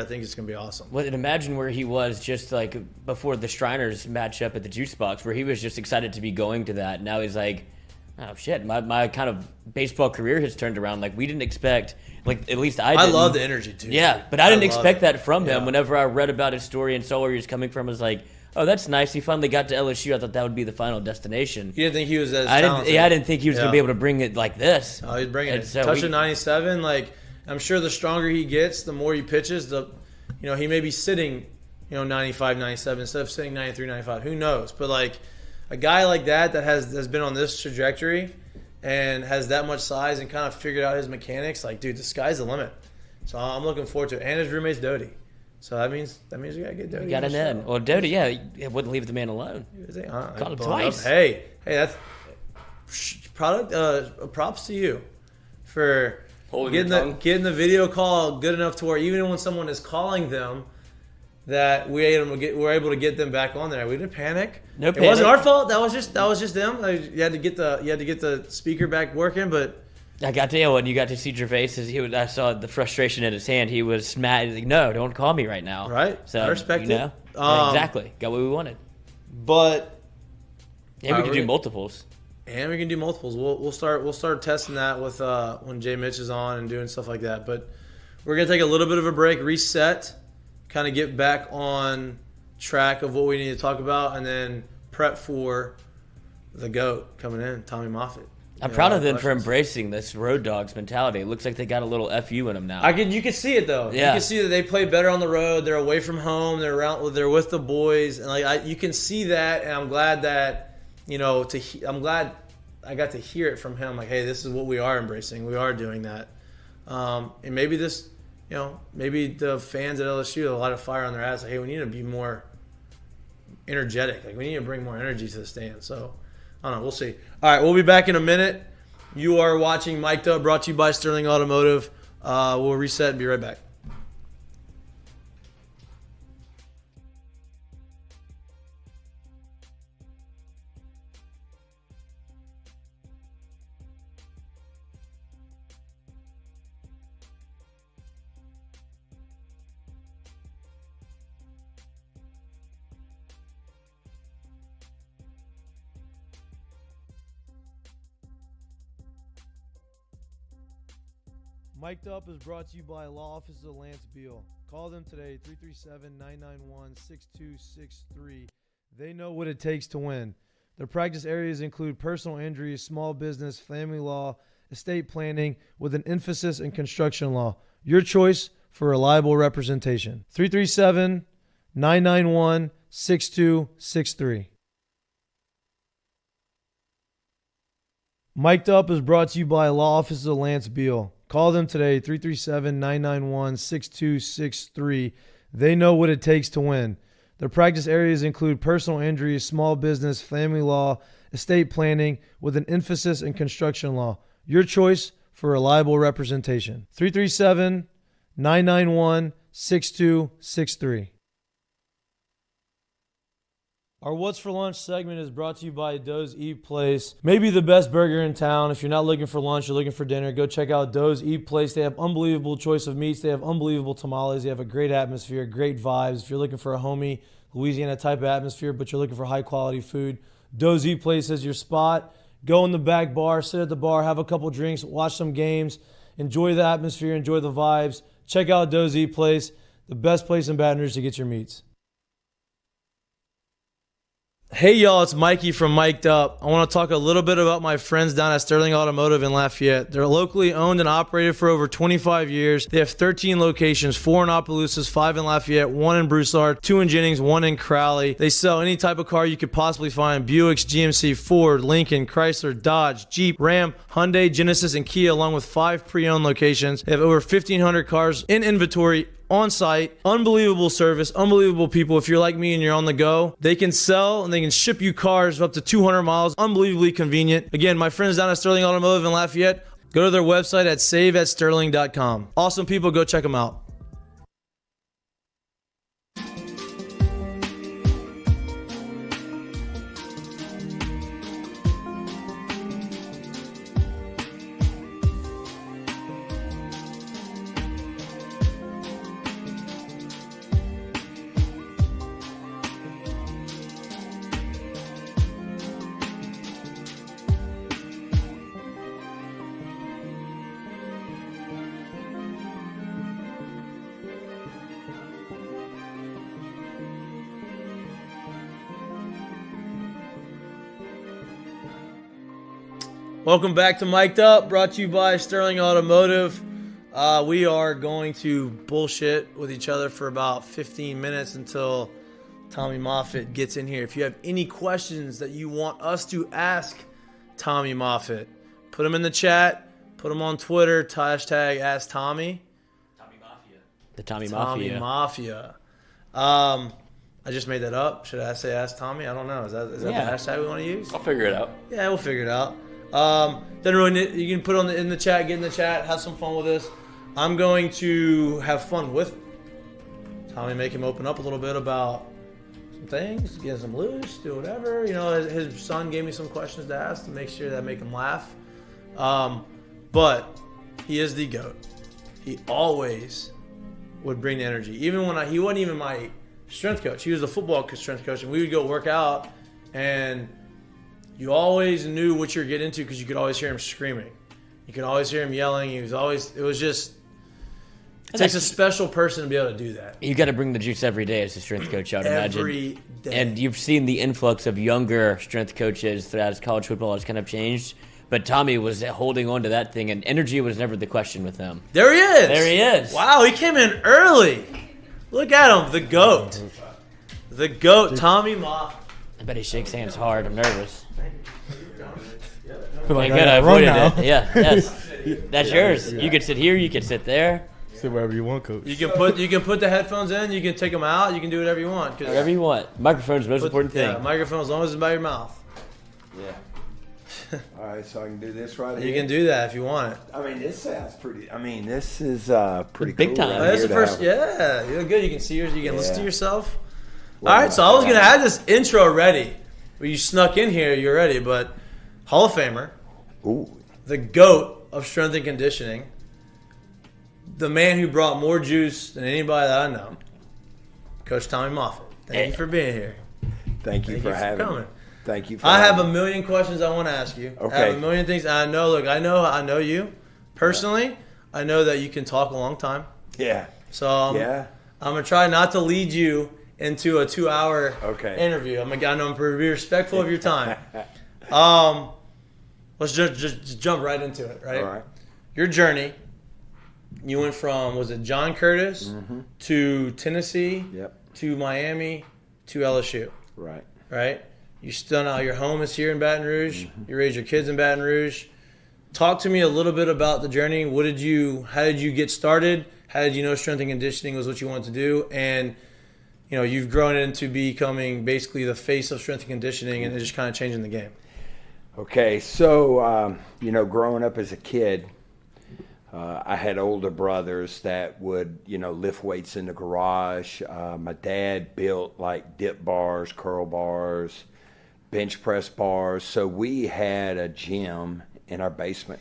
think it's going to be awesome. Well, and imagine where he was just like before the Shriners match up at the Juice Box, where he was just excited to be going to that. Now he's like, oh shit, my kind of baseball career has turned around. Like we didn't expect, like at least I didn't. I love the energy too. Yeah, but I didn't expect that from him. Whenever I read about his story and saw where he was coming from, I was like, oh, that's nice. He finally got to LSU. I thought that would be the final destination. You didn't think he was as talented? I didn't think he was going to be able to bring it like this. Oh, he's bringing it. So Touching 97, like I'm sure the stronger he gets, the more he pitches, he may be sitting, 95, 97 instead of sitting 93, 95. Who knows? But like a guy like that has been on this trajectory and has that much size and kind of figured out his mechanics, like, dude, the sky's the limit. So I'm looking forward to it. And his roommate's Doty. So that means we gotta get Doty. You got an in. Well, Doty, he wouldn't leave the man alone. Caught him twice. Hey, that's props to you for getting the video call good enough to where even when someone is calling them, that we're able to get them back on there. We didn't panic. No panic. It wasn't our fault. That was just them. You had to get the speaker back working, but. I got to when you got to see Gervais. I saw the frustration in his hand. He was mad. He's like, "No, don't call me right now." Right. So I respect it. Exactly. Got what we wanted. But we can do multiples. And we can do multiples. We'll start testing that with when Jay Mitch is on and doing stuff like that. But we're gonna take a little bit of a break, reset, kind of get back on track of what we need to talk about, and then prep for the GOAT coming in, Tommy Moffitt. I'm proud of them for embracing this Road Dogs mentality. It looks like they got a little FU in them now. You can see it though. Yeah. You can see that they play better on the road. They're away from home. They're with the boys, and you can see that. And I'm glad that I'm glad I got to hear it from him. Like, hey, this is what we are embracing. We are doing that, and maybe this, maybe the fans at LSU have a lot of fire on their ass. Like, hey, we need to be more energetic. Like, we need to bring more energy to the stand. So. I don't know. We'll see. All right, we'll be back in a minute. You are watching Mik'd Up, brought to you by Sterling Automotive. We'll reset and be right back. Mik'd Up is brought to you by Law Offices of Lance Beal. Call them today, 337-991-6263. They know what it takes to win. Their practice areas include personal injury, small business, family law, estate planning, with an emphasis in construction law. Your choice for reliable representation. 337-991-6263. Mik'd Up is brought to you by Law Offices of Lance Beal. Call them today, 337-991-6263. They know what it takes to win. Their practice areas include personal injury, small business, family law, estate planning, with an emphasis in construction law. Your choice for reliable representation. 337-991-6263. Our What's for Lunch segment is brought to you by Doe's Eat Place. Maybe the best burger in town. If you're not looking for lunch, you're looking for dinner, go check out Doe's Eat Place. They have unbelievable choice of meats. They have unbelievable tamales. They have a great atmosphere, great vibes. If you're looking for a homey Louisiana type of atmosphere, but you're looking for high quality food, Doe's Eat Place is your spot. Go in the back bar, sit at the bar, have a couple drinks, watch some games, enjoy the atmosphere, enjoy the vibes. Check out Doe's Eat Place, the best place in Baton Rouge to get your meats. Hey y'all, it's Mikey from Mik'd Up. I want to talk a little bit about my friends down at Sterling Automotive in Lafayette. They're locally owned and operated for over 25 years. They have 13 locations, 4 in Opelousas, 5 in Lafayette, 1 in Broussard, 2 in Jennings, 1 in Crowley. They sell any type of car you could possibly find: Buicks, GMC, Ford, Lincoln, Chrysler, Dodge, Jeep, Ram, Hyundai, Genesis, and Kia, along with 5 pre-owned locations. They have over 1,500 cars in inventory on site. Unbelievable service, unbelievable people. If you're like me and you're on the go, they can sell and they can ship you cars up to 200 miles. Unbelievably convenient. Again, my friends down at Sterling Automotive in Lafayette, go to their website at saveatsterling.com. Awesome people, go check them out. Welcome back to Mik'd Up, brought to you by Sterling Automotive. We are going to bullshit with each other for about 15 minutes until Tommy Moffitt gets in here. If you have any questions that you want us to ask Tommy Moffitt, put them in the chat, put them on Twitter, hashtag Ask Tommy. Tommy Mafia. The Tommy Mafia. I just made that up. Should I say Ask Tommy? I don't know. Is that the hashtag we want to use? I'll figure it out. Yeah, we'll figure it out. Doesn't really. You can put on in the chat, get in the chat, have some fun with this. I'm going to have fun with Tommy, make him open up a little bit about some things, get some loose, do whatever. You know, his son gave me some questions to ask to make sure that make him laugh. But he is the GOAT. He always would bring the energy. Even when he wasn't even my strength coach. He was the football strength coach, and we would go work out, and you always knew what you were getting into because you could always hear him screaming. You could always hear him yelling. It takes a special person to be able to do that. You got to bring the juice every day as a strength coach, I would imagine. Every day. And you've seen the influx of younger strength coaches throughout as college football has kind of changed. But Tommy was holding on to that thing, and energy was never the question with him. There he is. There he is. Wow, he came in early. Look at him, the GOAT. The GOAT, Tommy Moffitt. I bet he shakes hands hard. I'm nervous. Feel like Good, I I run avoided now. it. Yeah, yes. That's yours. You can sit here. You can sit there. Sit wherever you want, coach. You can put the headphones in. You can take them out. You can do whatever you want. Whatever you want. Microphone's the most important thing. Yeah, microphone as long as it's by your mouth. Yeah. All right, so I can do this right You here. can do that if you want it. I mean, this sounds pretty. I mean, this is pretty Big cool time. right That's here the to first. have- Yeah, you look good. You can see yours. You can listen to Yeah. yourself. Well, All right, so I was gonna have this intro ready, but you snuck in here. You're ready, but Hall of Famer, Ooh, the GOAT of strength and conditioning, the man who brought more juice than anybody that I know, Coach Tommy Moffitt. Thank you for being here. thank you for having coming. me. Thank you for. I have having a million questions I want to ask you. I Okay. have a million things. I know. Look, I know you personally. I know that you can talk a long time. me. Yeah. So Yeah. I'm gonna try not to lead you into a 2-hour Okay. interview. I'm gonna be respectful of your time. Let's just jump right into it. Right. All right. Your journey. You went from, was it John Curtis to Tennessee Yep. to Miami to LSU, Right. right? You still now your home is here in Baton Rouge. You raised your kids in Baton Rouge. Talk to me a little bit about the journey. How did you get started? How did you know strength and conditioning was what you wanted to do? And you've grown into becoming basically the face of strength and conditioning, and it's just kind of changing the game. Okay, so growing up as a kid, I had older brothers that would lift weights in the garage. My dad built like dip bars, curl bars, bench press bars. So we had a gym in our basement,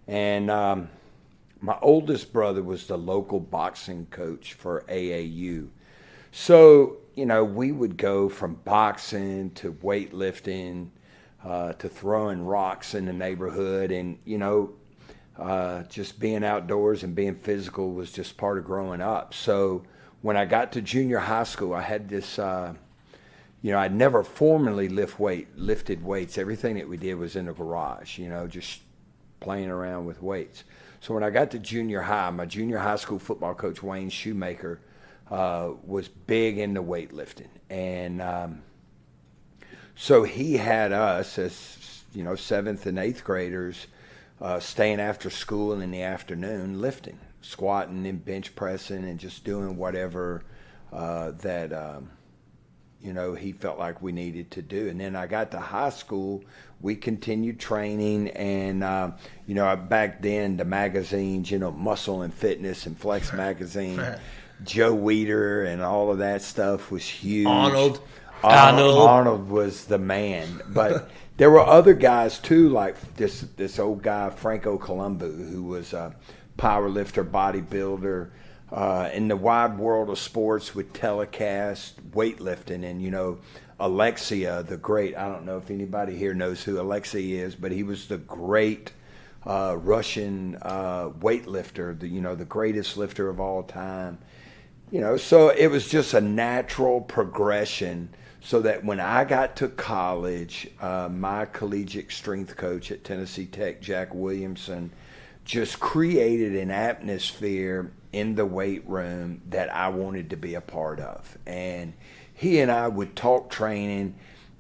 and my oldest brother was the local boxing coach for AAU. So we would go from boxing to weightlifting to throwing rocks in the neighborhood, and just being outdoors and being physical was just part of growing up. So when I got to junior high school, I had this, I'd never formally lifted weights. Everything that we did was in the garage, just playing around with weights. So when I got to junior high, my junior high school football coach, Wayne Shoemaker, was big into weightlifting. And so he had us as, 7th and 8th graders staying after school in the afternoon lifting, squatting and bench pressing and just doing whatever that he felt like we needed to do. And then I got to high school, we continued training, and back then the magazines, Muscle and Fitness and Flex magazine, Joe Weider and all of that stuff was huge. Arnold was the man, but there were other guys too, like this old guy Franco Columbu, who was a power lifter, bodybuilder. In the wide world of sports would telecast weightlifting, and Alexia, the great, I don't know if anybody here knows who Alexia is, but he was the great Russian weightlifter, the greatest lifter of all time. So it was just a natural progression so that when I got to college, my collegiate strength coach at Tennessee Tech, Jack Williamson, just created an atmosphere in the weight room that I wanted to be a part of. And he and I would talk training,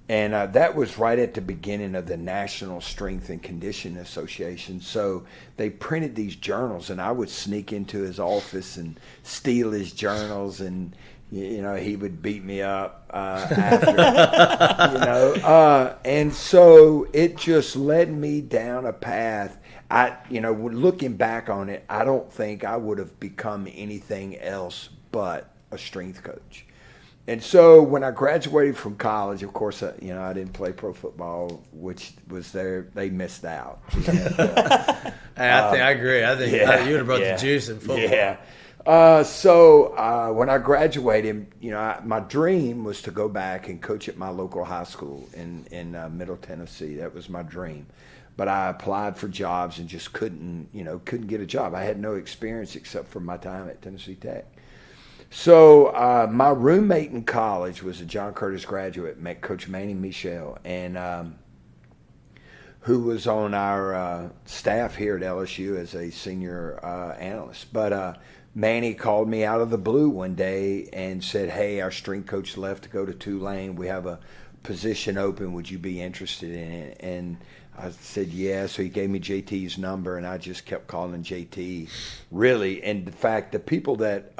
and that was right at the beginning of the National Strength and Conditioning Association. So they printed these journals, and I would sneak into his office and steal his journals, and he would beat me up after, and so it just led me down a path. Looking back on it, I don't think I would have become anything else but a strength coach. And so when I graduated from college, of course, I didn't play pro football, which was they missed out. I agree. I think you would have brought the juice in football. Yeah. So when I graduated, my dream was to go back and coach at my local high school in Middle Tennessee. That was my dream. But I applied for jobs and just couldn't get a job. I had no experience except for my time at Tennessee Tech. So my roommate in college was a John Curtis graduate, Coach Manning Michelle, and who was on our staff here at LSU as a senior analyst. But Manny called me out of the blue one day and said, "Hey, our strength coach left to go to Tulane. We have a position open. Would you be interested in it?" And I said, yeah. So he gave me JT's number, and I just kept calling JT, really. And in fact, the people that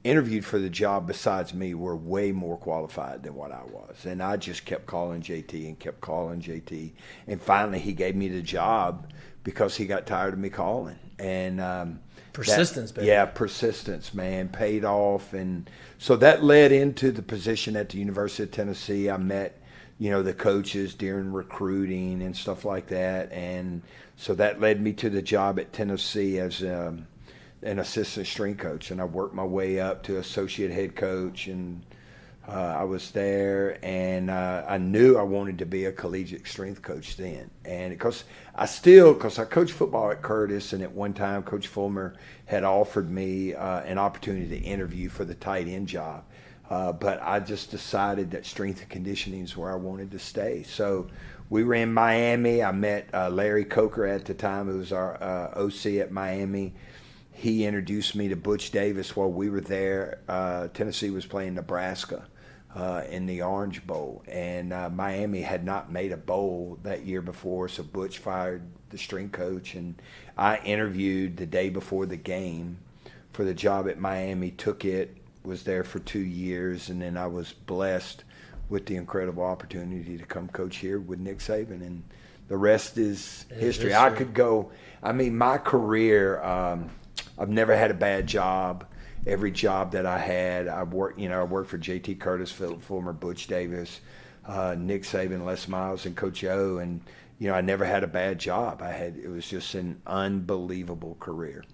interviewed for the job besides me were way more qualified than what I was. And I just kept calling JT and kept calling JT. And finally, he gave me the job because he got tired of me calling. And persistence, baby. Yeah, persistence, man, paid off. And so that led into the position at the University of Tennessee. I met the coaches during recruiting and stuff like that. And so that led me to the job at Tennessee as an assistant strength coach. And I worked my way up to associate head coach. And I was there, and I knew I wanted to be a collegiate strength coach then. And because I coached football at Curtis, and at one time Coach Fulmer had offered me an opportunity to interview for the tight end job. But I just decided that strength and conditioning is where I wanted to stay. So we were in Miami. I met Larry Coker at the time, who was our OC at Miami. He introduced me to Butch Davis while we were there. Tennessee was playing Nebraska in the Orange Bowl. And Miami had not made a bowl that year before, so Butch fired the strength coach. And I interviewed the day before the game for the job at Miami, took it, was there for 2 years, and then I was blessed with the incredible opportunity to come coach here with Nick Saban, and the rest is history. I could go. My career, I've never had a bad job. Every job that I had, I worked for J.T. Curtis, Philip Fulmer, Butch Davis, Nick Saban, Les Miles, and Coach O, and I never had a bad job. It was just an unbelievable career.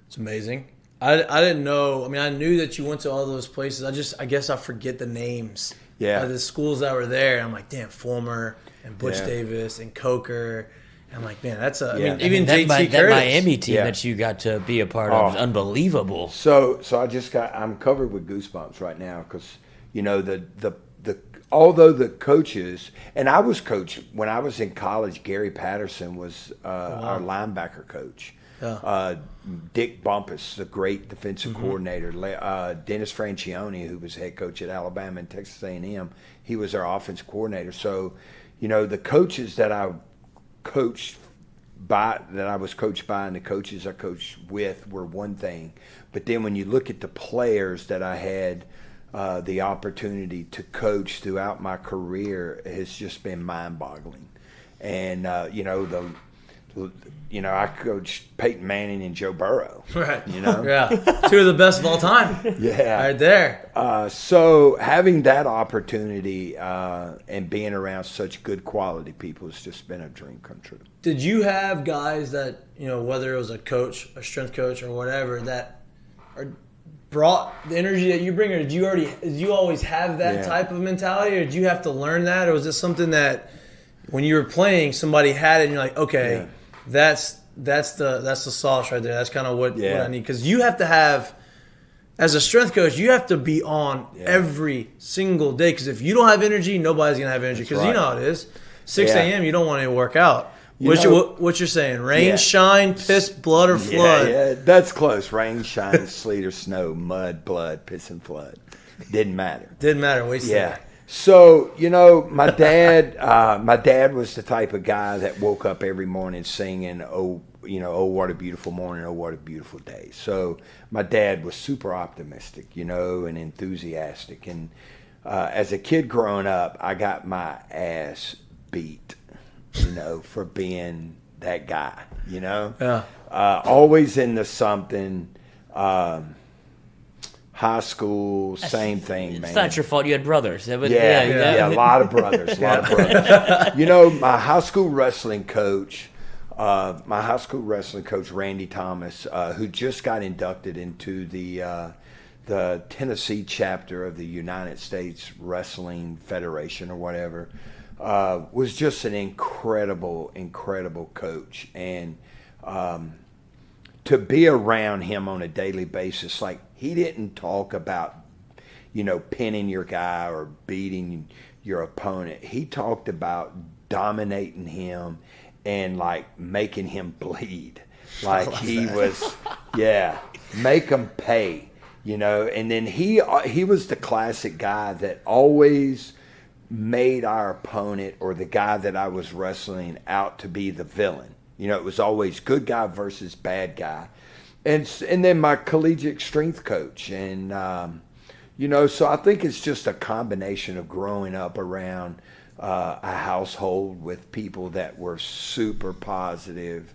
It's amazing. I didn't know. I knew that you went to all those places. I guess I forget the names of the schools that were there. I'm like, damn, Fulmer and Butch Davis and Coker. And I'm like, man, that's even JT Curtis. That Miami team that you got to be a part of is unbelievable. So I'm covered with goosebumps right now because although the coaches, and I was coached when I was in college. Gary Patterson was our linebacker coach. Yeah. Dick Bumpus, the great defensive coordinator. Dennis Francione, who was head coach at Alabama and Texas A&M, he was our offensive coordinator. So, the coaches that I was coached by, and the coaches I coached with were one thing. But then when you look at the players that I had the opportunity to coach throughout my career, it's just been mind-boggling. And I coached Payton Manning and Joe Burrow. Right. Yeah. Two of the best of all time. Yeah. Right there. So having that opportunity and being around such good quality people has just been a dream come true. Did you have guys that, whether it was a coach, a strength coach, or whatever, that brought the energy that you bring, or did you always have that type of mentality, or did you have to learn that, or was this something that when you were playing, somebody had it and you're like, okay, that's the sauce right there. That's kind of what I need. Because you have to have as a strength coach, you have to be on every single day, because if you don't have energy, nobody's going to have energy, because you know how it is. 6 a.m., you don't want to work out. What you're saying? Rain, shine, piss, blood, or flood? Yeah, that's close. Rain, shine, sleet, or snow, mud, blood, piss, and flood. Didn't matter. Didn't matter. What you Yeah. So, my dad was the type of guy that woke up every morning singing, oh, what a beautiful morning, oh, what a beautiful day. So my dad was super optimistic, and enthusiastic. And as a kid growing up, I got my ass beat, for being that guy, Yeah. Always into something. High school, same thing, man. It's not your fault. You had brothers. A lot of brothers. My high school wrestling coach, Randy Thomas, who just got inducted into the Tennessee chapter of the United States Wrestling Federation or whatever, was just an incredible coach. And to be around him on a daily basis, like, he didn't talk about, pinning your guy or beating your opponent. He talked about dominating him and, like, making him bleed. Like, he was, make him pay, And then he was the classic guy that always made our opponent or the guy that I was wrestling out to be the villain. It was always good guy versus bad guy. And then my collegiate strength coach. And, so I think it's just a combination of growing up around a household with people that were super positive,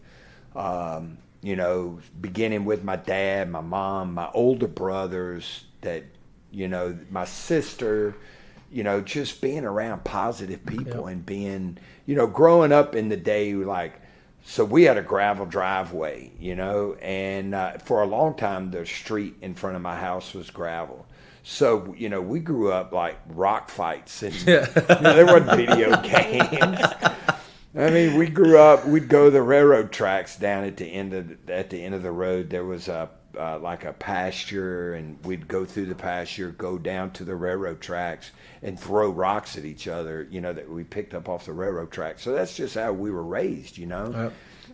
beginning with my dad, my mom, my older brothers, that, my sister, just being around positive people and being, growing up in the day, like, so we had a gravel driveway, and for a long time, the street in front of my house was gravel. So, we grew up like rock fights, and there wasn't video games. I mean, we grew up, we'd go to the railroad tracks down at the end of the road. There was like a pasture, and we'd go through the pasture, go down to the railroad tracks and throw rocks at each other, that we picked up off the railroad tracks. So that's just how we were raised, Yep.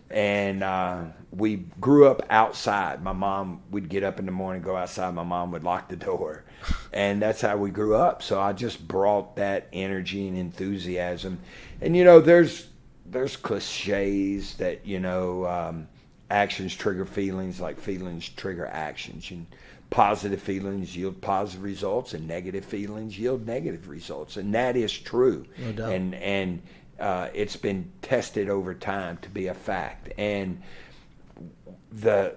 And we grew up outside. My mom, we'd get up in the morning, go outside. My mom would lock the door. And that's how we grew up. So I just brought that energy and enthusiasm. And, there's cliches that, actions trigger feelings, like feelings trigger actions. And positive feelings yield positive results, and negative feelings yield negative results. And that is true. No doubt. And it's been tested over time to be a fact. And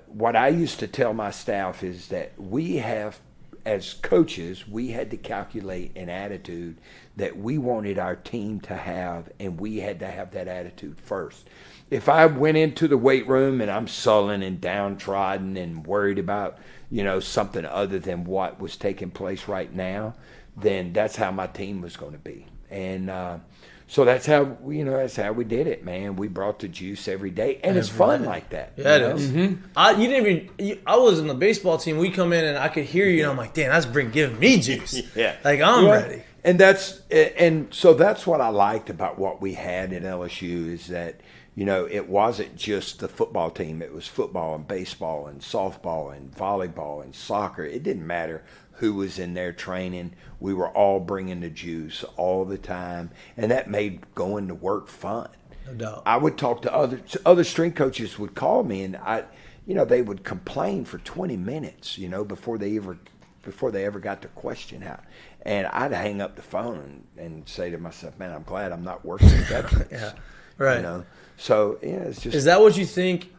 what I used to tell my staff is that we have, as coaches, we had to calculate an attitude that we wanted our team to have, and we had to have that attitude first. If I went into the weight room and I'm sullen and downtrodden and worried about, something other than what was taking place right now, then that's how my team was going to be. And so that's how we did it, man. We brought the juice every day, and it's fun like that. Yeah, it is. Mm-hmm. I was in the baseball team. We come in and I could hear you, and I'm like, damn, that's giving me juice. Yeah, like I'm ready. And so that's what I liked about what we had at LSU, is that, it wasn't just the football team. It was football and baseball and softball and volleyball and soccer. It didn't matter who was in there training. We were all bringing the juice all the time, and that made going to work fun. No doubt. I would talk to other strength coaches would call me, and they would complain for 20 minutes, before they ever got the question out. And I'd hang up the phone and say to myself, man, I'm glad I'm not working with veterans. Yeah, right. So, it's just... Is that what you think?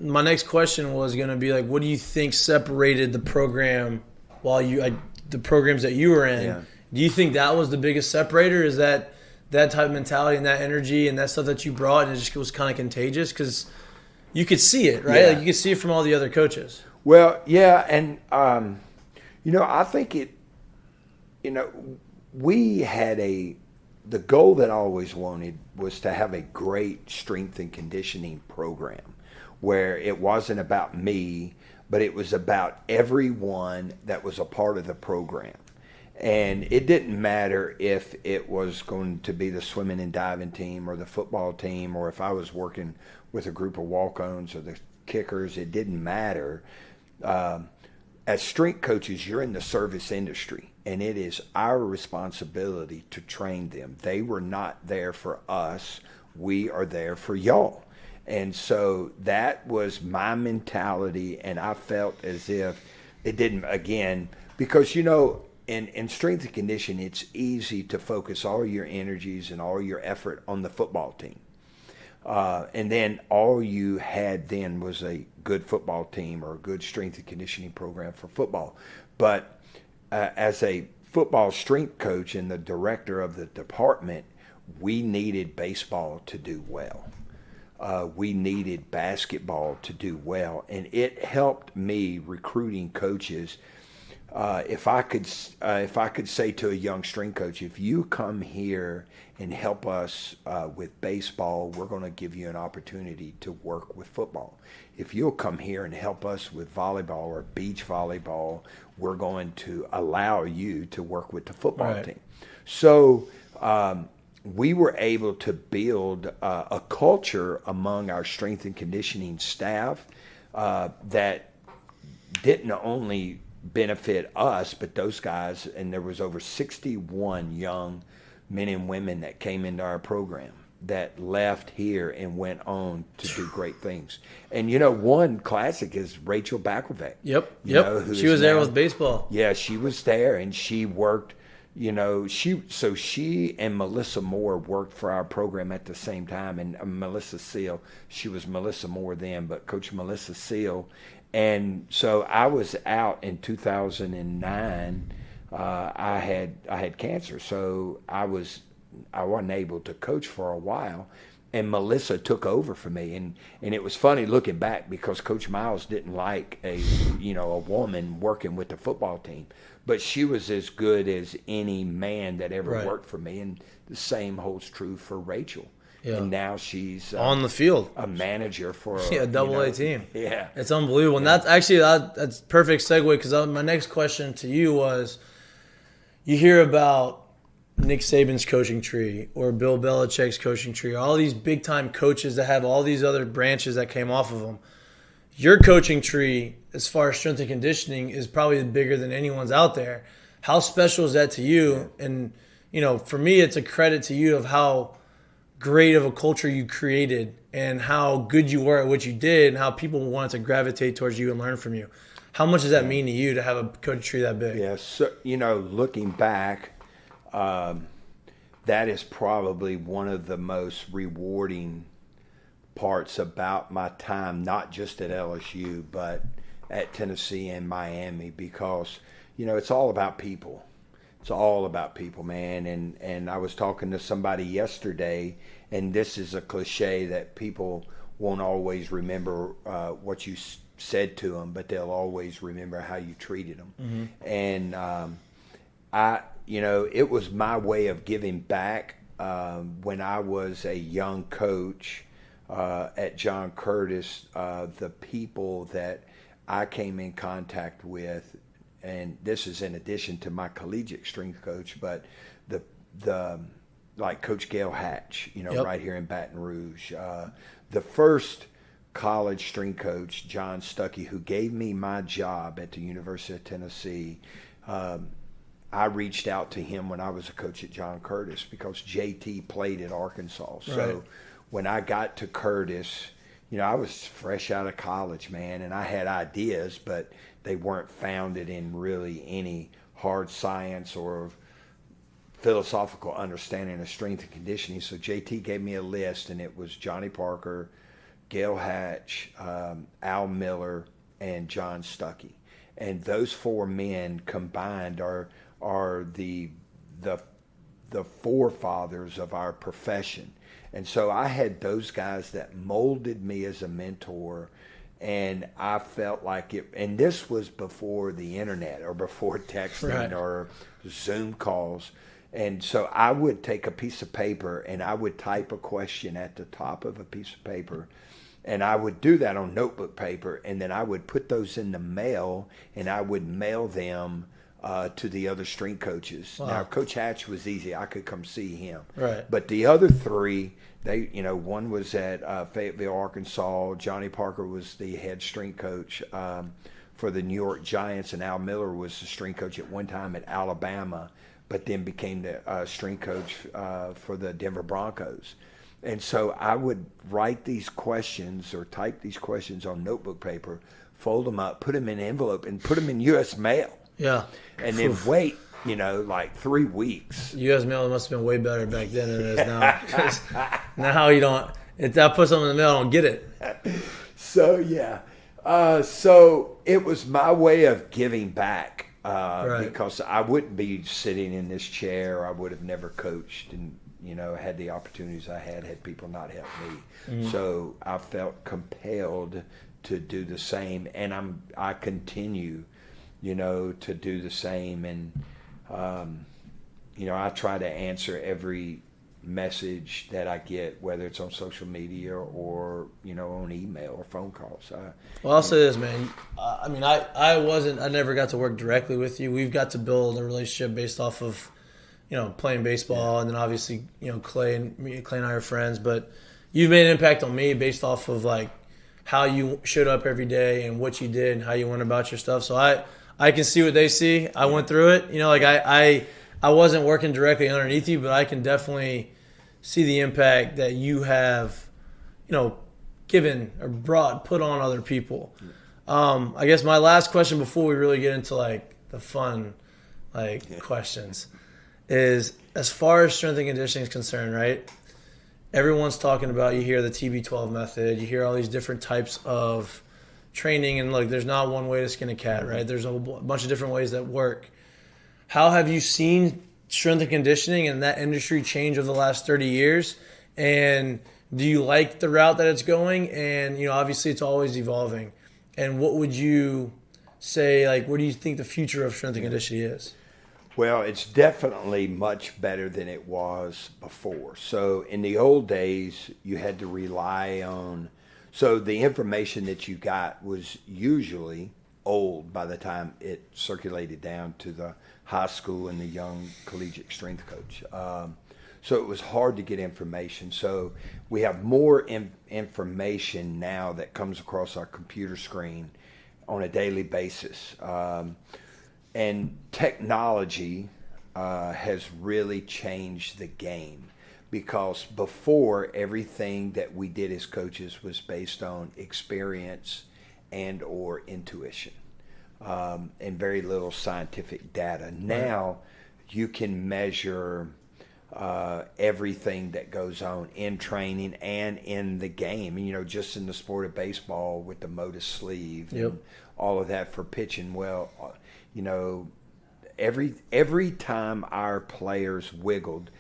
My next question was going to be like, what do you think separated the program the programs that you were in? Yeah. Do you think that was the biggest separator? Is that type of mentality and that energy and that stuff that you brought, and it just was kind of contagious? Because you could see it, right? Yeah. Like you could see it from all the other coaches. Well, yeah, and I think it. We had the goal that I always wanted was to have a great strength and conditioning program, where it wasn't about me, but it was about everyone that was a part of the program. And it didn't matter if it was going to be the swimming and diving team or the football team, or if I was working with a group of walk-ons or the kickers. It didn't matter. As strength coaches, you're in the service industry, and it is our responsibility to train them. They were not there for us. We are there for y'all. And so that was my mentality, and I felt as if it didn't, again, because, in strength and conditioning, it's easy to focus all your energies and all your effort on the football team. And then all you had then was a good football team or a good strength and conditioning program for football. But as a football strength coach and the director of the department, we needed baseball to do well. We needed basketball to do well. And it helped me recruiting coaches. If I could say to a young strength coach, if you come here and help us with baseball, we're going to give you an opportunity to work with football. If you'll come here and help us with volleyball or beach volleyball, we're going to allow you to work with the football team. So we were able to build a culture among our strength and conditioning staff that didn't only benefit us, but those guys, and there was over 61 young men and women that came into our program that left here and went on to do great things. And one classic is Rachel Backelbeck. Yep. She was there with baseball. Yeah, she was there, and she worked. She and Melissa Moore worked for our program at the same time, and Melissa Seal. She was Melissa Moore then, but Coach Melissa Seal. And so I was out in 2009. I had cancer, so I wasn't able to coach for a while. And Melissa took over for me, and it was funny looking back because Coach Miles didn't like a woman working with the football team, but she was as good as any man that ever worked for me, and the same holds true for Rachel. Yeah. And now she's on the field, a manager for a double-A team. Yeah, it's unbelievable. And that's actually that's perfect segue, because my next question to you was, you hear about Nick Saban's coaching tree or Bill Belichick's coaching tree, all these big-time coaches that have all these other branches that came off of them. Your coaching tree, as far as strength and conditioning, is probably bigger than anyone's out there. How special is that to you? And for me, it's a credit to you of how great of a culture you created and how good you were at what you did and how people wanted to gravitate towards you and learn from you. How much does that mean to you to have a coaching tree that big? Yeah, so, looking back, that is probably one of the most rewarding parts about my time, not just at LSU, but at Tennessee and Miami, because, it's all about people. It's all about people, man. And I was talking to somebody yesterday, and this is a cliche that people won't always remember what you said to them, but they'll always remember how you treated them. Mm-hmm. And it was my way of giving back when I was a young coach at John Curtis. The people that I came in contact with, and this is in addition to my collegiate strength coach, but the like Coach Gail Hatch, right here in Baton Rouge. The first college strength coach, John Stuckey, who gave me my job at the University of Tennessee. I reached out to him when I was a coach at John Curtis because JT played at Arkansas. So when I got to Curtis, I was fresh out of college, man, and I had ideas, but they weren't founded in really any hard science or philosophical understanding of strength and conditioning. So JT gave me a list, and it was Johnny Parker, Gail Hatch, Al Miller, and John Stuckey. And those four men combined are the forefathers of our profession. And so I had those guys that molded me as a mentor, and I felt like it. And this was before the internet or before texting or Zoom calls. And so I would take a piece of paper and I would type a question at the top of a piece of paper, And I would do that on notebook paper, and then I would put those in the mail, and I would mail them to the other strength coaches. Wow. Now, Coach Hatch was easy. I could come see him. Right. But the other three, they, one was at Fayetteville, Arkansas. Johnny Parker was the head strength coach for the New York Giants, and Al Miller was the strength coach at one time at Alabama, but then became the strength coach for the Denver Broncos. And so I would write these questions or type these questions on notebook paper, fold them up, put them in an envelope, and put them in U.S. mail. Yeah. And then wait, like 3 weeks. U.S. mail must have been way better back then than it is now. 'Cause now you don't. If I put something in the mail, I don't get it. So, yeah. So it was my way of giving back because I wouldn't be sitting in this chair. I would have never coached and, had the opportunities I had people not help me. Mm-hmm. So I felt compelled to do the same, and I continue, to do the same. And, I try to answer every message that I get, whether it's on social media or, on email or phone calls. Well, I'll say this, man. I never got to work directly with you. We've got to build a relationship based off of, playing baseball, and then obviously, Clay and I are friends. But you've made an impact on me based off of like how you showed up every day and what you did and how you went about your stuff. So I can see what they see. I went through it. I wasn't working directly underneath you, but I can definitely see the impact that you have, given or put on other people. I guess my last question before we really get into like the fun, questions is, as far as strength and conditioning is concerned, right? Everyone's talking about, you hear the TB12 method, you hear all these different types of training, and look, there's not one way to skin a cat, right? There's a bunch of different ways that work. How have you seen strength and conditioning and that industry change over the last 30 years? And do you like the route that it's going? And, obviously it's always evolving. And what would you say, where do you think the future of strength and conditioning is? Well, it's definitely much better than it was before. So in the old days, you had to rely on, so the information that you got was usually old by the time it circulated down to the high school and the young collegiate strength coach. So it was hard to get information. So we have more information now that comes across our computer screen on a daily basis. And technology has really changed the game, because before, everything that we did as coaches was based on experience and or intuition, and very little scientific data. Now you can measure everything that goes on in training and in the game. Just in the sport of baseball with the Motus sleeve and all of that for pitching. Well, every time our players wiggled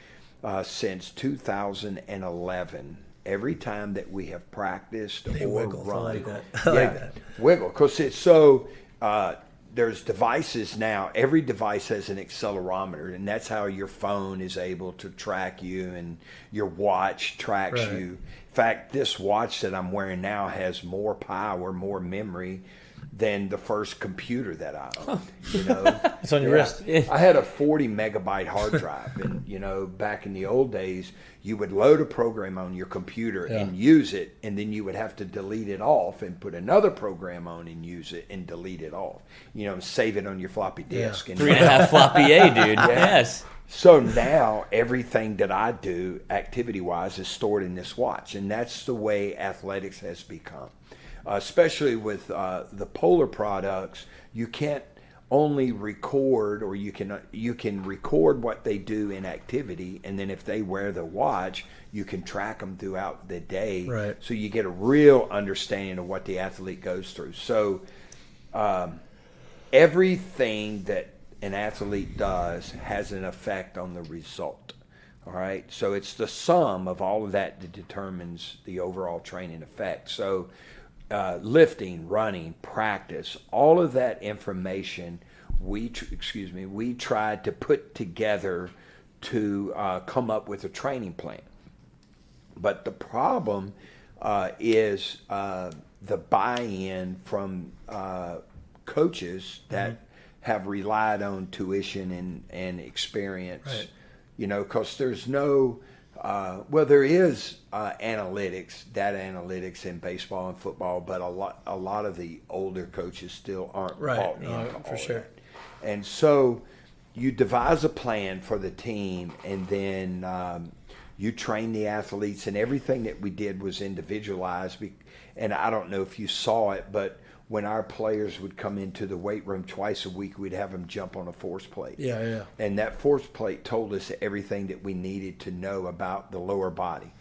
since 2011, every time that we have practiced they or wiggle. run, I like that. I like that. Wiggle, because it's so. There's devices now. Every device has an accelerometer, and that's how your phone is able to track you, and your watch tracks you. In fact, this watch that I'm wearing now has more power, more memory than the first computer that I owned. It's on your wrist. I had a 40 megabyte hard drive, and back in the old days, you would load a program on your computer and use it, and then you would have to delete it off and put another program on and use it and delete it off. Save it on your floppy disk. And 3.5 floppy A, dude. Yes. So now everything that I do activity-wise is stored in this watch, and that's the way athletics has become. Especially with the Polar products, you can't only record, or you can record what they do in activity, and then if they wear the watch, you can track them throughout the day. Right. So you get a real understanding of what the athlete goes through. So everything that an athlete does has an effect on the result. All right. So it's the sum of all of that that determines the overall training effect. So lifting, running, practice, all of that information we tried to put together to come up with a training plan. But the problem is the buy-in from coaches that have relied on tuition and experience. Right. You know, because there's no there is analytics, data analytics in baseball and football, but a lot of the older coaches still aren't bought into for sure. that. And so you devise a plan for the team, and then you train the athletes, and everything that we did was individualized. And I don't know if you saw it, but when our players would come into the weight room twice a week, we'd have them jump on a force plate. Yeah. And that force plate told us everything that we needed to know about the lower body.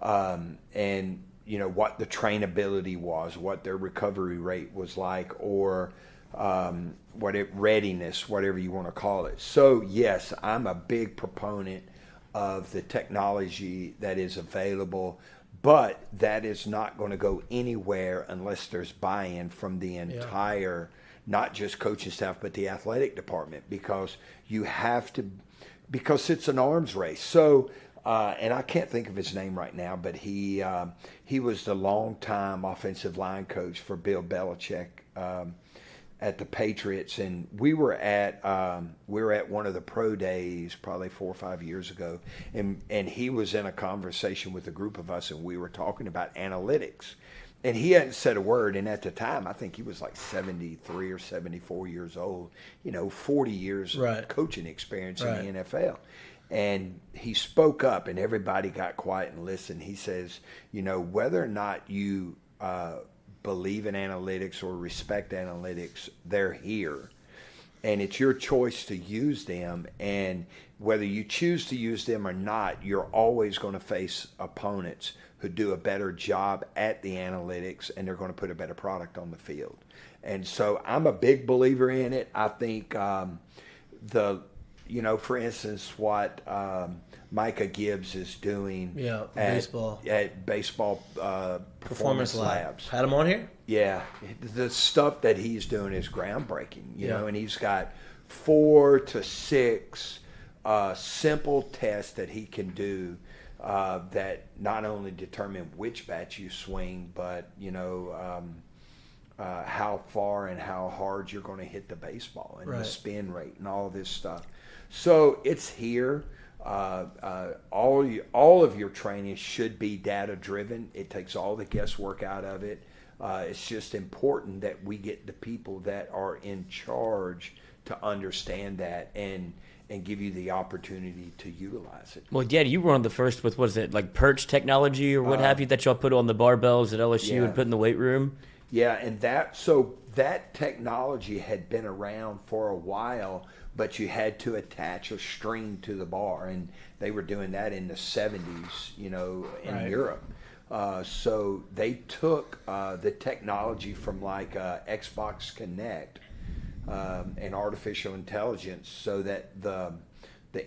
And, you know, what the trainability was, what their recovery rate was like, or readiness, whatever you want to call it. So, yes, I'm a big proponent of the technology that is available, but that is not going to go anywhere unless there's buy-in from the entire, not just coaching staff, but the athletic department, because you have to, because it's an arms race. So, and I can't think of his name right now, but he was the longtime offensive line coach for Bill Belichick at the Patriots, and we were at one of the pro days probably 4 or 5 years ago, and he was in a conversation with a group of us, and we were talking about analytics, and he hadn't said a word. And at the time, I think he was like 73 or 74 years old, 40 years of coaching experience in the NFL. And he spoke up, and everybody got quiet and listened. He says, whether or not you believe in analytics or respect analytics, they're here. And it's your choice to use them. And whether you choose to use them or not, you're always going to face opponents who do a better job at the analytics, and they're going to put a better product on the field. And so I'm a big believer in it. I think for instance, what Micah Gibbs is doing at baseball performance labs. Had him on here? Yeah. The stuff that he's doing is groundbreaking, you know, and he's got 4 to 6 simple tests that he can do that not only determine which bat you swing, but, how far and how hard you're going to hit the baseball and the spin rate and all this stuff. So it's here. All of your training should be data driven. It takes all the guesswork out of it. It's just important that we get the people that are in charge to understand that and give you the opportunity to utilize it. Well, Dad, you were one of the first with, what is it, like perch technology or what have you, that y'all put on the barbells at LSU and put in the weight room? Yeah, and that technology had been around for a while, but you had to attach a string to the bar, and they were doing that in the 70s, in Europe. So they took the technology from like Xbox Connect and artificial intelligence, so that the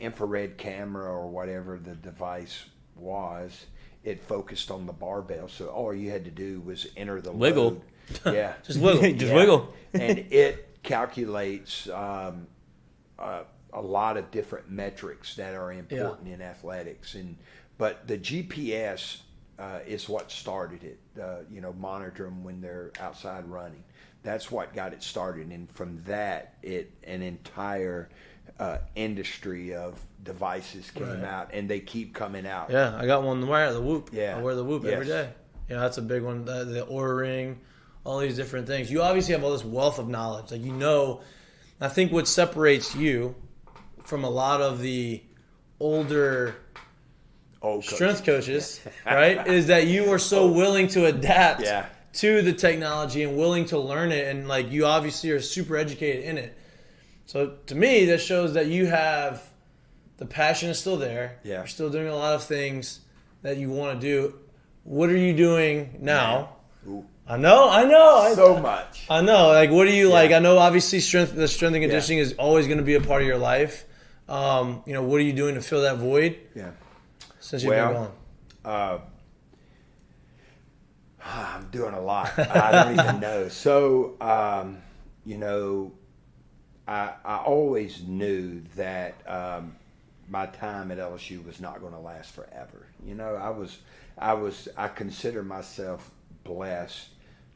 infrared camera or whatever the device was, it focused on the barbell. So all you had to do was enter the wiggle. Load. Yeah, just wiggle. Just wiggle. And it calculates a lot of different metrics that are important in athletics. But the GPS is what started it. Monitor them when they're outside running. That's what got it started, and from that, an entire industry of devices came out, and they keep coming out. Yeah, I got one to wear the Whoop. Yeah. I wear the Whoop every day. That's a big one. The Oura Ring, all these different things. You obviously have all this wealth of knowledge. I think what separates you from a lot of the older strength coaches, right, is that you are so willing to adapt to the technology and willing to learn it, and you obviously are super educated in it. So to me, that shows that you have the passion is still there. Yeah. You're still doing a lot of things that you want to do. What are you doing now? I know. So much. I know. What do you like? I know obviously the strength and conditioning is always going to be a part of your life. What are you doing to fill that void? Yeah. Since you've been gone. I'm doing a lot. I don't even know. So, I always knew that my time at LSU was not going to last forever. I consider myself blessed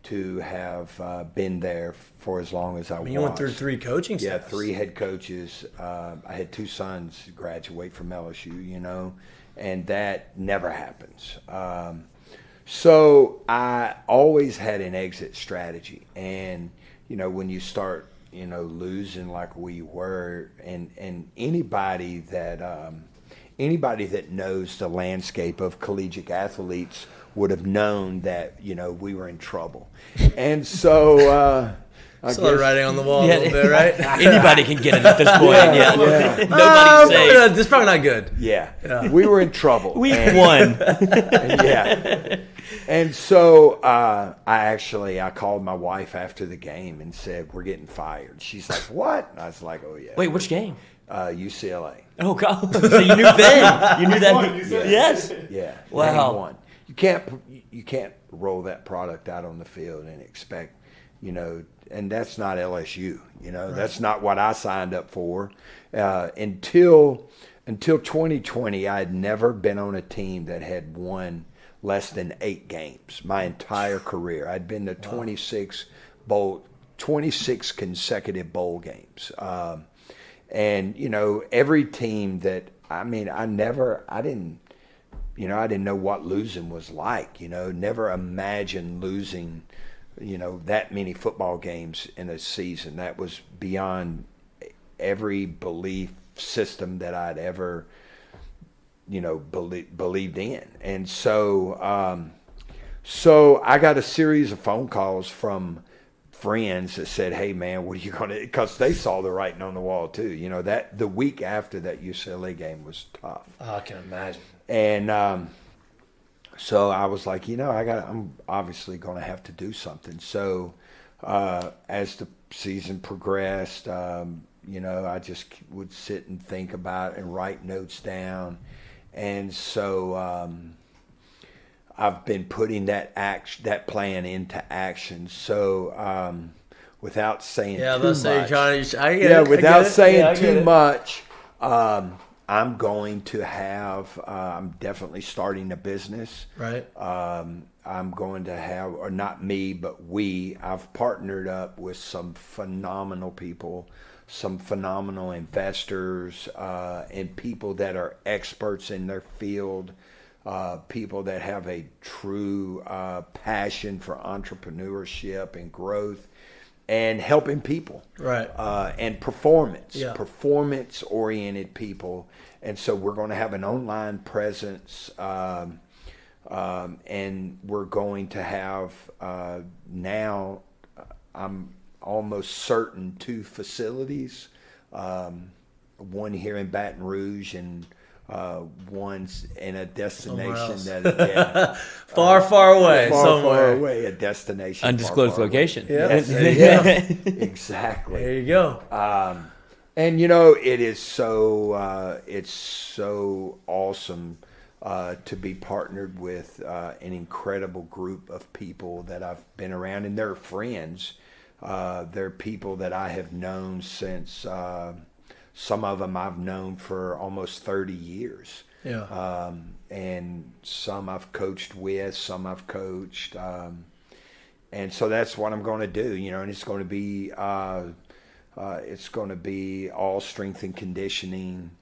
to have been there for as long as I was. You went through 3 coaching staffs. Yeah, 3 head coaches. I had 2 sons graduate from LSU, and that never happens. So I always had an exit strategy. And, when you start, losing like we were, and anybody that knows the landscape of collegiate athletes would have known that, we were in trouble. And so I saw the writing on the wall a little bit, right? Anybody can get it at this point. Yeah. Nobody's safe. This is probably not good. Yeah. We were in trouble. Week 1. And so I called my wife after the game and said, we're getting fired. She's like, what? And I was like, oh, yeah. Wait, which game? UCLA. Oh, God. So you knew then. You knew that. Yes. Yeah. Wow. You can't roll that product out on the field and expect, and that's not LSU. Right. That's not what I signed up for. Until 2020, I had never been on a team that had won less than 8 games my entire career. I'd been to 26 consecutive bowl games. And, every team that, I didn't know what losing was like, never imagined losing, that many football games in a season. That was beyond every belief system that I'd ever, believed in. And so, so I got a series of phone calls from friends that said, hey man, what are you going to, because they saw the writing on the wall too. That the week after that UCLA game was tough. Oh, I can imagine. And so I was like, I'm obviously going to have to do something. So as the season progressed, I just would sit and think about it and write notes down. And so I've been putting that plan into action. So without saying too much, I'm going to have, I'm definitely starting a business. Right. I'm going to have, or not me, but I've partnered up with some phenomenal people, some phenomenal investors, and people that are experts in their field, people that have a true passion for entrepreneurship and growth and helping people. Right. And performance-oriented people. And so we're going to have an online presence, and we're going to have now, I'm almost certain, 2 facilities, one here in Baton Rouge and one's in a destination that far away, far away, a destination, undisclosed far location. Yes, exactly. There you go. And it is so it's so awesome to be partnered with an incredible group of people that I've been around, and they're friends. They're people that I have known since. Some of them I've known for almost 30 years. Yeah. And some I've coached with, some I've coached. And so that's what I'm going to do, and it's going to be all strength and conditioning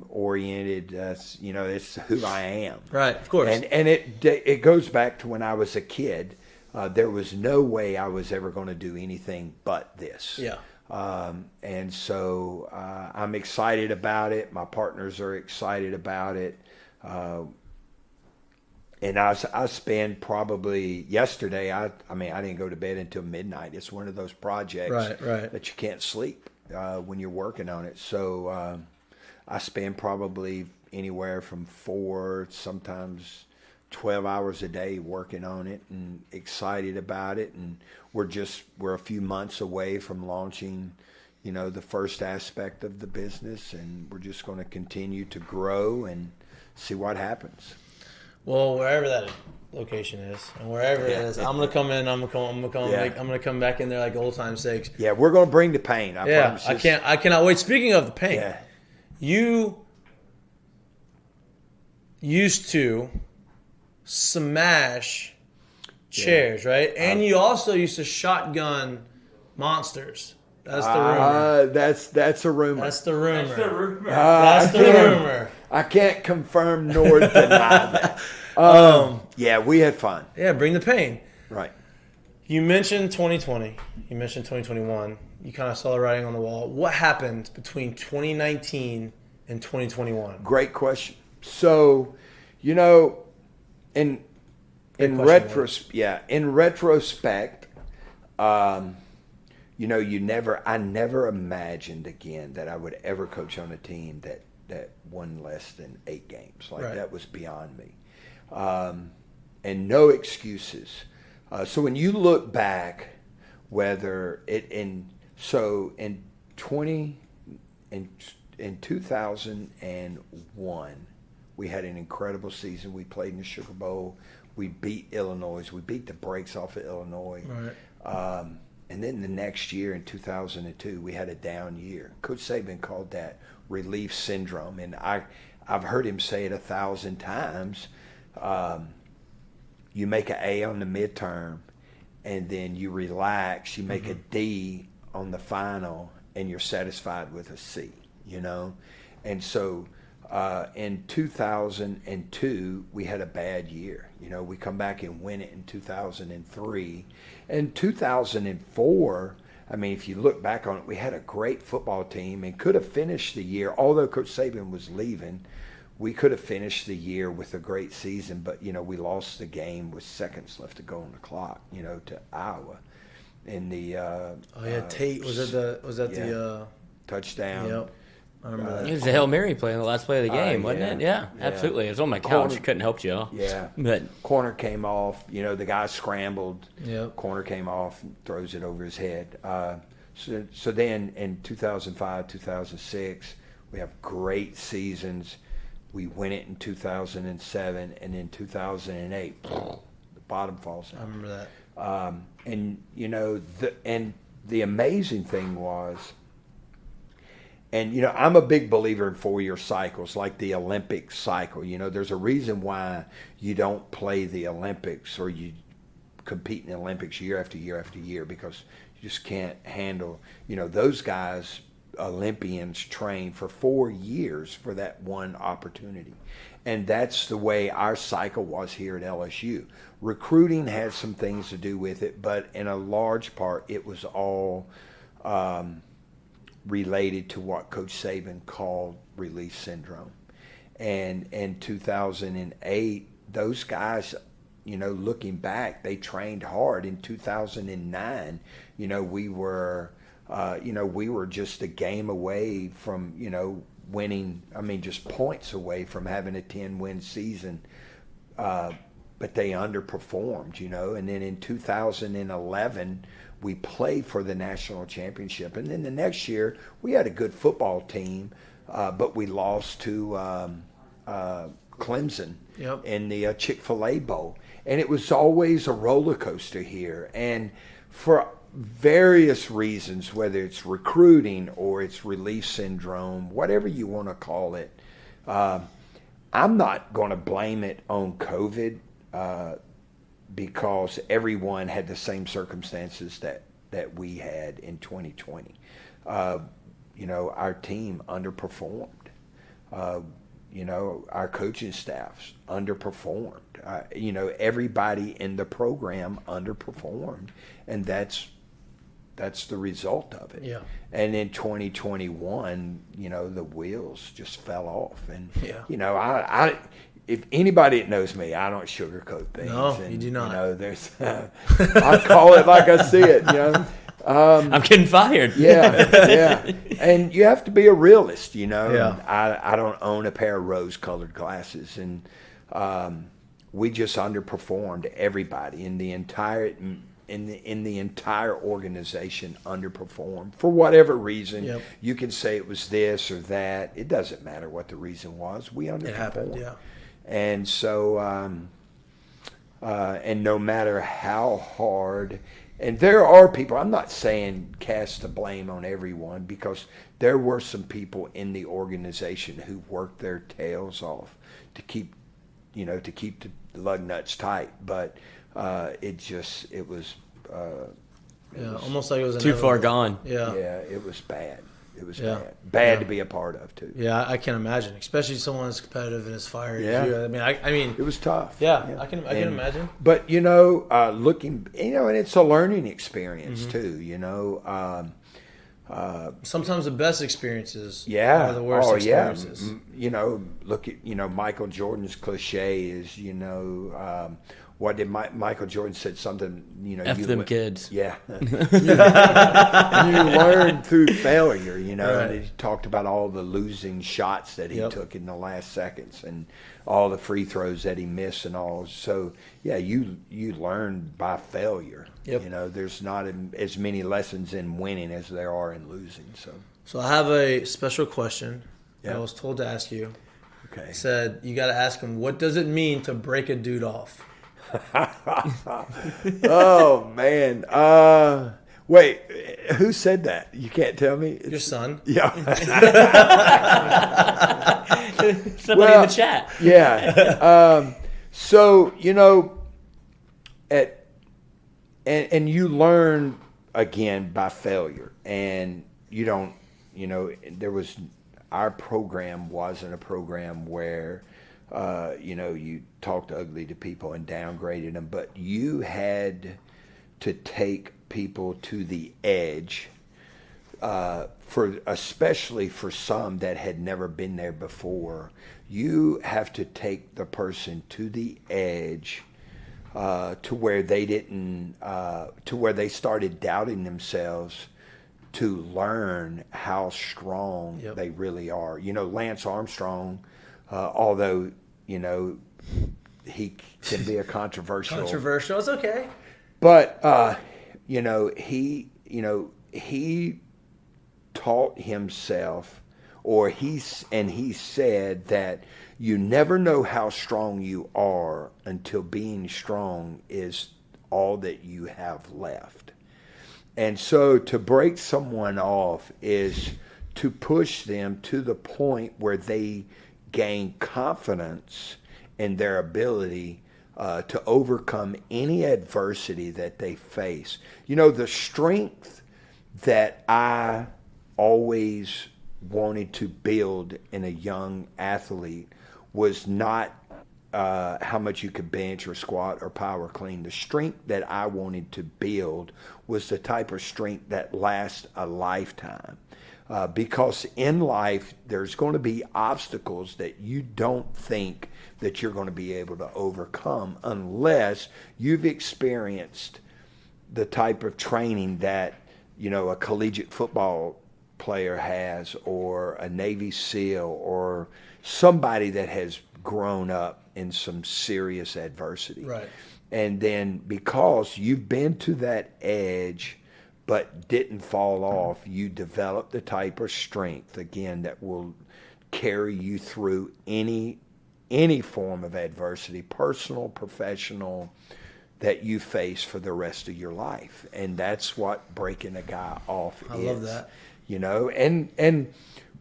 oriented. It's who I am. Right, of course. And it goes back to when I was a kid. There was no way I was ever going to do anything but this. Yeah. And so I'm excited about it. My partners are excited about it. And I spend probably yesterday. I didn't go to bed until midnight. It's one of those projects right. that you can't sleep when you're working on it. So I spend probably anywhere from 4, sometimes 12 hours a day working on it, and excited about it. And we're a few months away from launching, the first aspect of the business, and we're just going to continue to grow and see what happens. Well, wherever that location is, and wherever it is, I'm gonna come in. I'm gonna come back in there like old time's sakes. Yeah, we're gonna bring the pain. I promise. I cannot wait. Speaking of the pain, You used to smash chairs, right? And you also used to shotgun monsters. That's the rumor. That's a rumor. That's the rumor. That's the rumor. That's the rumor. I can't confirm nor deny that. Yeah, we had fun. Yeah, bring the pain. Right. You mentioned 2020. You mentioned 2021. You kind of saw the writing on the wall. What happened between 2019 and 2021? Great question. So, you know, in retrospect, you know, I never imagined again that I would ever coach on a team that won less than 8 games. Like, that was beyond me. And no excuses. So when you look back, whether it in 2001, we had an incredible season. We played in the Sugar Bowl. We beat Illinois. We beat the brakes off of Illinois. Right. And then the next year in 2002, we had a down year. Coach Saban called that relief syndrome, and I've heard him say it 1,000 times. You make an A on the midterm, and then you relax. You make a D on the final, and you're satisfied with a C, you know? And so in 2002, we had a bad year. You know, we come back and win it in 2003. In 2004, I mean, if you look back on it, we had a great football team and could have finished the year, although Coach Saban was leaving, we could have finished the year with a great season, but, you know, we lost the game with seconds left to go on the clock, you know, to Iowa. In the Tate was the touchdown. Yep, I remember that. It was a Hail Mary play in the last play of the game, wasn't it? Yeah, absolutely. It was on my couch. It couldn't help you. Yeah. But Corner came off. You know, the guy scrambled. Yep. Corner came off, throws it over his head. So then in 2005, 2006, we have great seasons. We win it in 2007, and in 2008, the bottom falls out. I remember that. And you know, the amazing thing was, and you know, I'm a big believer in 4-year cycles, like the Olympic cycle. You know, there's a reason why you don't play the Olympics or you compete in the Olympics year after year after year, because you just can't handle. You know, those guys, Olympians, train for 4 years for that one opportunity. And that's the way our cycle was here at LSU. Recruiting had some things to do with it, but in a large part, it was all related to what Coach Saban called release syndrome. And in 2008, those guys, you know, looking back, they trained hard. In 2009, you know, we were just a game away from, you know, winning, I mean, just points away from having a 10-win season. But they underperformed, you know. And then in 2011, we played for the national championship. And then the next year, we had a good football team, but we lost to Clemson in the Chick-fil-A Bowl. And it was always a roller coaster here. And for various reasons, whether it's recruiting or it's relief syndrome, whatever you want to call it, I'm not going to blame it on COVID because everyone had the same circumstances that we had in 2020. You know, our team underperformed. You know, our coaching staffs underperformed. You know, everybody in the program underperformed, and that's the result of it. Yeah. And in 2021, you know, the wheels just fell off. And, you know, I if anybody that knows me, I don't sugarcoat things. No, and, you do not. You know, there's, I call it like I see it, you know. I'm getting fired. Yeah. And you have to be a realist, you know. Yeah. I don't own a pair of rose-colored glasses. And we just underperformed everybody in the entire organization underperformed for whatever reason. Yep. You can say it was this or that. It doesn't matter what the reason was. We underperformed. It happened, yeah. And so, and no matter how hard And there are people, I'm not saying cast the blame on everyone, because there were some people in the organization who worked their tails off to keep the lug nuts tight. But it was almost like it was too far inevitable. gone. Yeah, it was bad. It was bad to be a part of too. Yeah, I can imagine, especially someone as competitive and as fiery. Yeah. As you. I mean, It was tough. yeah. I can imagine. But looking, and it's a learning experience too. Sometimes the best experiences Yeah. are the worst experiences. Look at Michael Jordan's cliche is what did Michael Jordan said something F them kids. Yeah. You learn through failure, Right. and he talked about all the losing shots that he Yep. took in the last seconds and all the free throws that he missed and all. So, yeah, you learn by failure. Yep. There's not as many lessons in winning as there are in losing. So I have a special question that Yeah. I was told to ask you. Okay. It said, you got to ask him, what does it mean to break a dude off? Oh, man. Wait, who said that? You can't tell me? Your son. Yeah. Somebody in the chat. Yeah. So, and you learn again by failure, and you don't, our program wasn't a program where, you talked ugly to people and downgraded them, but you had to take people to the edge, especially for some that had never been there before. You have to take the person to the edge, to where they didn't, to where they started doubting themselves, to learn how strong Yep. they really are. Lance Armstrong, although he can be a controversial. Controversial. It's okay. But he taught himself, or he said that you never know how strong you are until being strong is all that you have left. And so to break someone off is to push them to the point where they gain confidence in their ability to overcome any adversity that they face. The strength that I always wanted to build in a young athlete was not how much you could bench or squat or power clean. The strength that I wanted to build was the type of strength that lasts a lifetime. Because in life, there's going to be obstacles that you don't think that you're going to be able to overcome unless you've experienced the type of training that, a collegiate football player has, or a Navy SEAL, or somebody that has grown up in some serious adversity. Right. And then because you've been to that edge but didn't fall off, you develop the type of strength, again, that will carry you through any form of adversity, personal, professional, that you face for the rest of your life. And that's what breaking a guy off is. I love that. And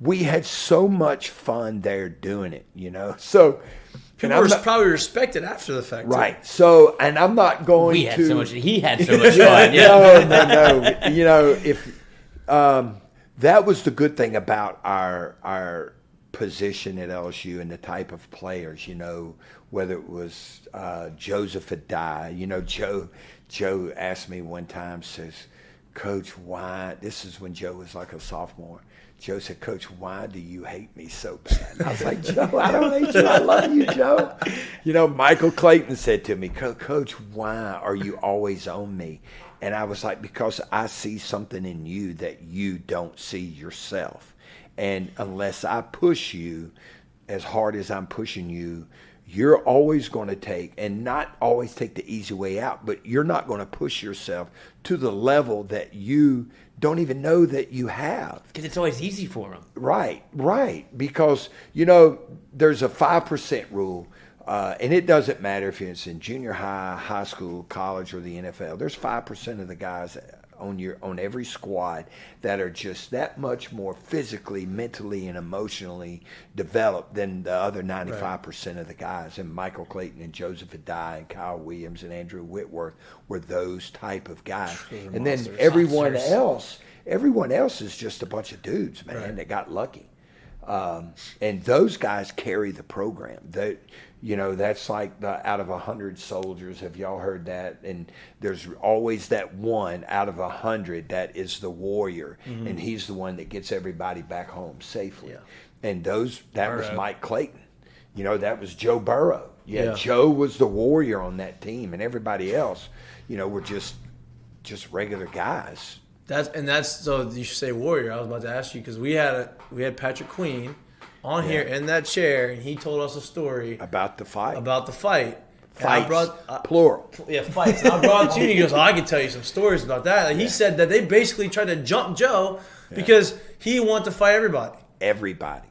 we had so much fun there doing it, So People probably respect it after the fact. right. So, and I'm not going He to. had so much fun. Yeah. No. If that was the good thing about our position at LSU and the type of players, whether it was Joseph Adai. Joe asked me one time, says, Coach, why? This is when Joe was like a sophomore. Joe said, Coach, why do you hate me so bad? And I was like, Joe, I don't hate you. I love you, Joe. Michael Clayton said to me, Coach, why are you always on me? And I was like, because I see something in you that you don't see yourself. And unless I push you as hard as I'm pushing you, you're always going to take, and not always take the easy way out, but you're not going to push yourself to the level that you don't even know that you have. Because it's always easy for them. Right. Because, there's a 5% rule. and it doesn't matter if it's in junior high, high school, college, or the NFL. There's 5% of the guys on every squad that are just that much more physically, mentally, and emotionally developed than the other 95% of the guys. And Michael Clayton and Joseph Adai and Kyle Williams and Andrew Whitworth were those type of guys. And then everyone else is just a bunch of dudes, man, that got lucky. And those guys carry the program. That's like out of 100 soldiers. Have y'all heard that? And there's always that one out of 100 that is the warrior, and he's the one that gets everybody back home safely. Yeah. And that was Mike Clayton. That was Joe Burrow. Yeah, Joe was the warrior on that team, and everybody else, were just regular guys. So you should say warrior. I was about to ask you because we had Patrick Queen on here in that chair, and he told us a story about the fight. Fights, plural. Yeah, fights. And I brought it to you, and he goes, I can tell you some stories about that. He said that they basically tried to jump Joe because he wanted to fight everybody. Everybody.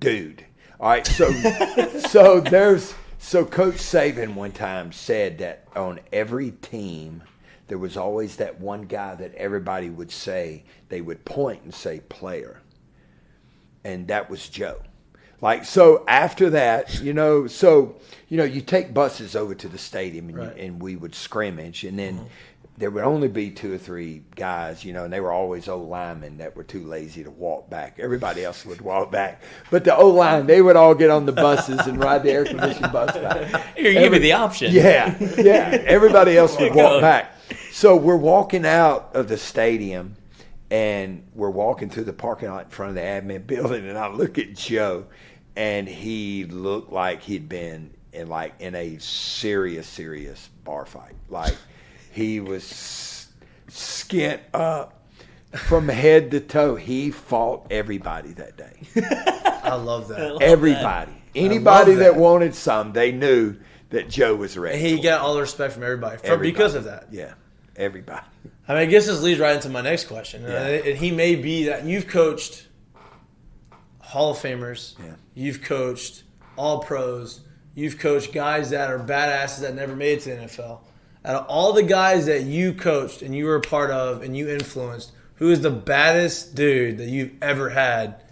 Dude. All right, so Coach Saban one time said that on every team there was always that one guy that everybody would say, they would point and say player. And that was Joe. So after that, you take buses over to the stadium and we would scrimmage, and then there would only be 2 or 3 guys, and they were always O-linemen that were too lazy to walk back. Everybody else would walk back. But the O-line, they would all get on the buses and ride the air-conditioned bus back. Here, you give me the option. Yeah. Everybody else would walk back. So we're walking out of the stadium, and we're walking through the parking lot in front of the admin building, and I look at Joe, and he looked like he'd been in a serious bar fight. Like he was skint up from head to toe. He fought everybody that day. I love that. Everybody. Anybody that wanted some, they knew that Joe was ready. And he got all the respect from everybody because of that. Yeah, everybody. I guess this leads right into my next question. Yeah. And he may be that you've coached Hall of Famers. Yeah. You've coached All-Pros. You've coached guys that are badasses that never made it to the NFL. Out of all the guys that you coached and you were a part of and you influenced, who is the baddest dude that you've ever had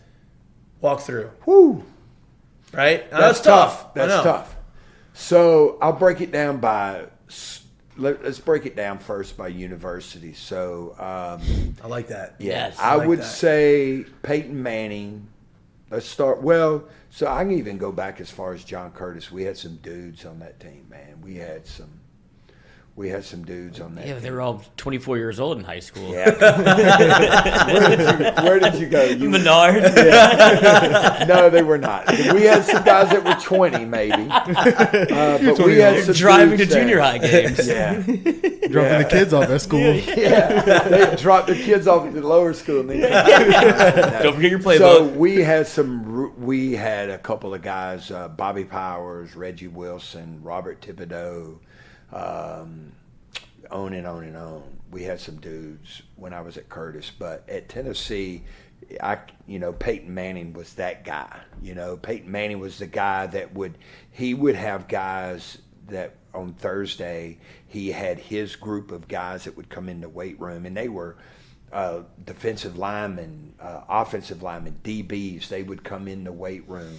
walk through? Whew. Right? Now, that's tough. That's tough. So I'll break it down let's break it down first by university. So I like that. Yes. I would say Payton Manning. Let's start. Well, so I can even go back as far as John Curtis. We had some dudes on that team, man. We had some dudes on that. Yeah, team. they were all 24 years old in high school. Yeah. Where did you go? Menard? Yeah. No, they were not. We had some guys that were 20, maybe. But we had some driving to junior high games. Yeah. Dropping the kids off at school. Yeah. They dropped the kids off at the lower school. And Don't forget your playbook. So we had a couple of guys, Bobby Powers, Reggie Wilson, Robert Thibodeau, on and on and on. We had some dudes when I was at Curtis, but at Tennessee, Payton Manning was that guy. Payton Manning was the guy that would have guys that on Thursday, he had his group of guys that would come in the weight room, and they were defensive linemen, offensive linemen, DBs. They would come in the weight room.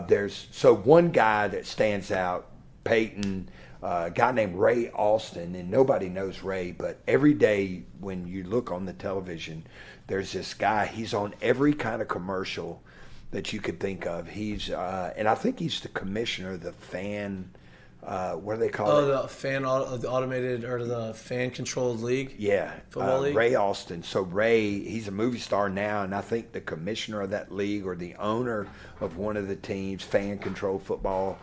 There's one guy that stands out, Payton, a guy named Ray Alston, and nobody knows Ray, but every day when you look on the television, there's this guy. He's on every kind of commercial that you could think of. He's and I think he's the commissioner of the fan. What do they call it? The fan, the automated or the fan-controlled league. Yeah, football league. Ray Alston. So Ray, he's a movie star now, and I think the commissioner of that league or the owner of one of the teams, fan-controlled football.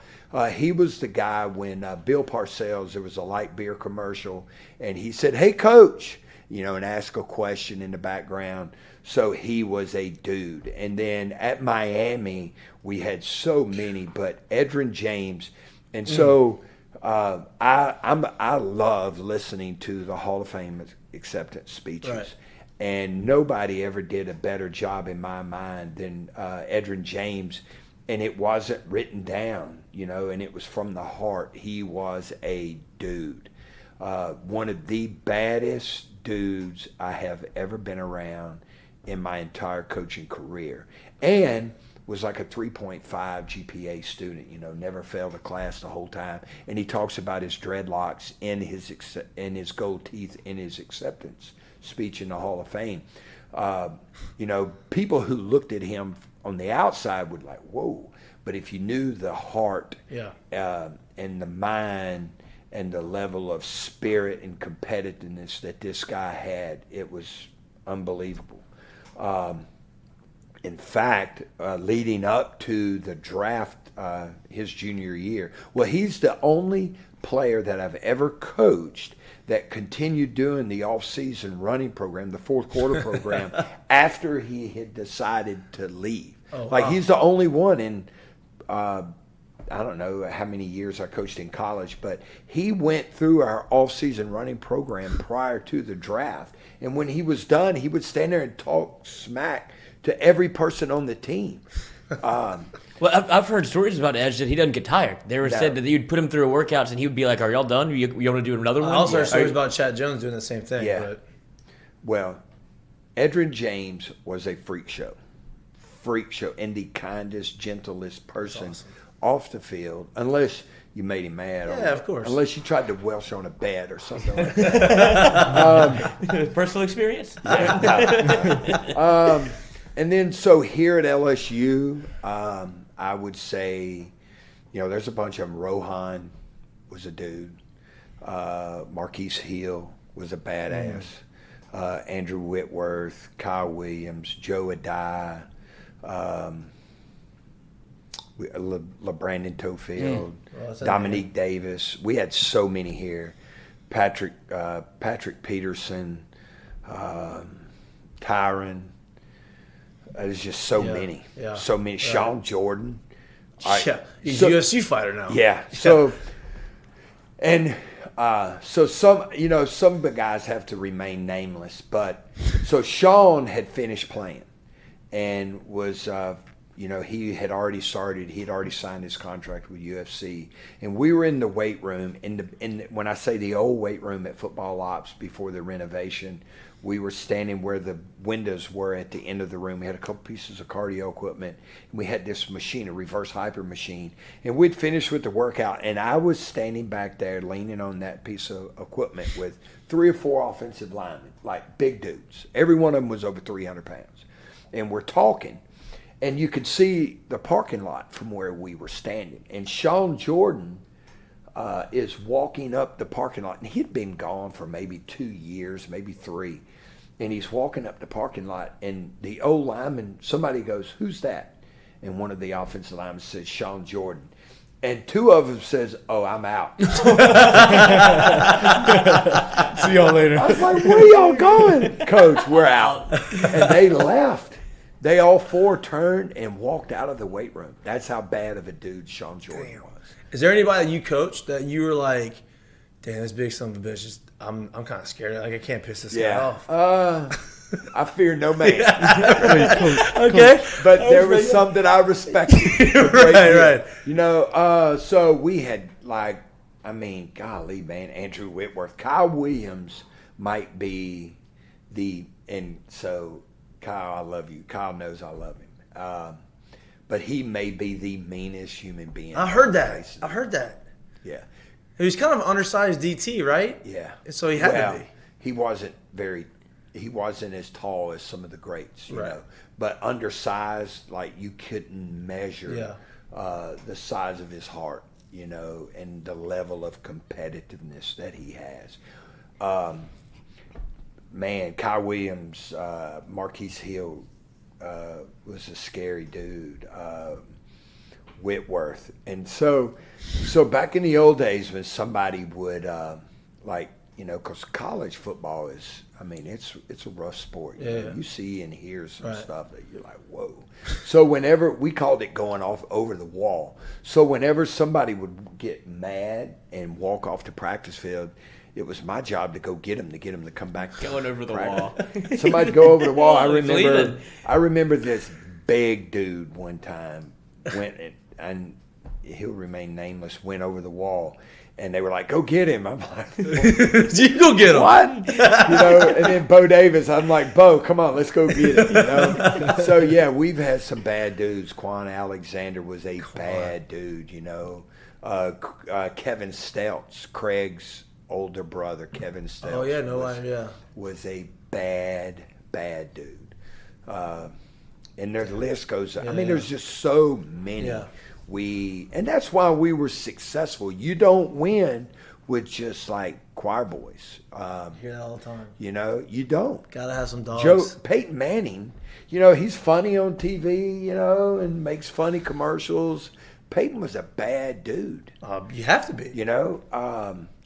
He was the guy when Bill Parcells, there was a light beer commercial, and he said, "Hey, coach," and ask a question in the background. So he was a dude. And then at Miami, we had so many, but Edgerrin James. And so I love listening to the Hall of Fame acceptance speeches. Right. And nobody ever did a better job in my mind than Edgerrin James. and it wasn't written down, and it was from the heart. He was a dude. One of the baddest dudes I have ever been around in my entire coaching career. And was like a 3.5 GPA student, never failed a class the whole time. And he talks about his dreadlocks in his gold teeth in his acceptance speech in the Hall of Fame. People who looked at him on the outside would like, whoa. But if you knew the heart and the mind and the level of spirit and competitiveness that this guy had, it was unbelievable. In fact, leading up to the draft his junior year, well, he's the only player that I've ever coached that continued doing the off-season running program, the fourth quarter program, after he had decided to leave. Oh, wow. He's the only one in, I don't know how many years I coached in college, but he went through our off-season running program prior to the draft. And when he was done, he would stand there and talk smack to every person on the team. Well, I've heard stories about Edge that he doesn't get tired. They were said that you'd put him through workouts and he would be like, "Are y'all done? You want to do another one?" I also heard stories about Chad Jones doing the same thing. Yeah. But. Well, Edgerrin James was a freak show, and the kindest, gentlest person off the field, unless you made him mad. Yeah, of course. Unless you tried to welsh on a bed or something like that. Personal experience? And then, so here at LSU, I would say, there's a bunch of them. Rohan was a dude. Marquise Hill was a badass. Andrew Whitworth, Kyle Williams, Joe Adai, LeBrandon Tofield, Dominique Davis. We had so many here. Patrick Peterson, Tyron. There's just so many. Yeah. So many. Sean Jordan. He's a UFC fighter now. Yeah. So, so some of the guys have to remain nameless. But so Sean had finished playing and was, he had already started. He had already signed his contract with UFC, and we were in the weight room. When I say the old weight room at Football Ops before the renovation, we were standing where the windows were at the end of the room. We had a couple pieces of cardio equipment, and we had this machine, a reverse hyper machine, and we'd finished with the workout, and I was standing back there leaning on that piece of equipment with 3 or 4 offensive linemen, like big dudes. Every one of them was over 300 pounds, and we're talking, and you could see the parking lot from where we were standing, and Sean Jordan is walking up the parking lot, and he'd been gone for maybe 2 years, maybe 3. And he's walking up the parking lot, and the old lineman, somebody goes, "Who's that?" And one of the offensive linemen says, "Sean Jordan." And 2 of them says, "Oh, I'm out." See y'all later. I was like, "Where y'all going?" "Coach, we're out." And they left. They all 4 turned and walked out of the weight room. That's how bad of a dude Sean Jordan was. Is there anybody that you coached that you were like, "Damn, this big son of a bitch, just, I'm kind of scared. Like, I can't piss this guy off." I fear no man. Okay. But there was some that I respected. Right. So we had golly, man, Andrew Whitworth. Kyle Williams might be and so Kyle, I love you. Kyle knows I love him. But he may be the meanest human being. I heard that. Yeah. He was kind of an undersized DT, right? Yeah. So he had to be. He wasn't as tall as some of the greats, you know. But undersized, like you couldn't measure the size of his heart, and the level of competitiveness that he has. Kyle Williams, Marquise Hill was a scary dude. Whitworth. And so back in the old days when somebody would because college football is, it's a rough sport. You see and hear some stuff that you're like, whoa. So whenever we called it going off over the wall. So whenever somebody would get mad and walk off the practice field, it was my job to go get him to come back. Going over the wall. Somebody'd go over the wall. I remember this big dude one time. went and he'll remain nameless, went over the wall. And they were like, go get him. I'm like, You go get him. what? And then Bo Davis, I'm like, Bo, come on, let's go get him. So, yeah, we've had some bad dudes. Quan Alexander was a bad dude, Kevin Stelz, Craig's older brother, Kevin Stelz. Oh, yeah, no way, yeah. Was a bad dude. And their list goes, I mean, there's just so many. Yeah. And that's why we were successful. You don't win with just like choir boys. Hear that all the time. You don't. Gotta have some dogs. Peyton Manning, he's funny on TV, and makes funny commercials. Peyton was a bad dude. You have to be.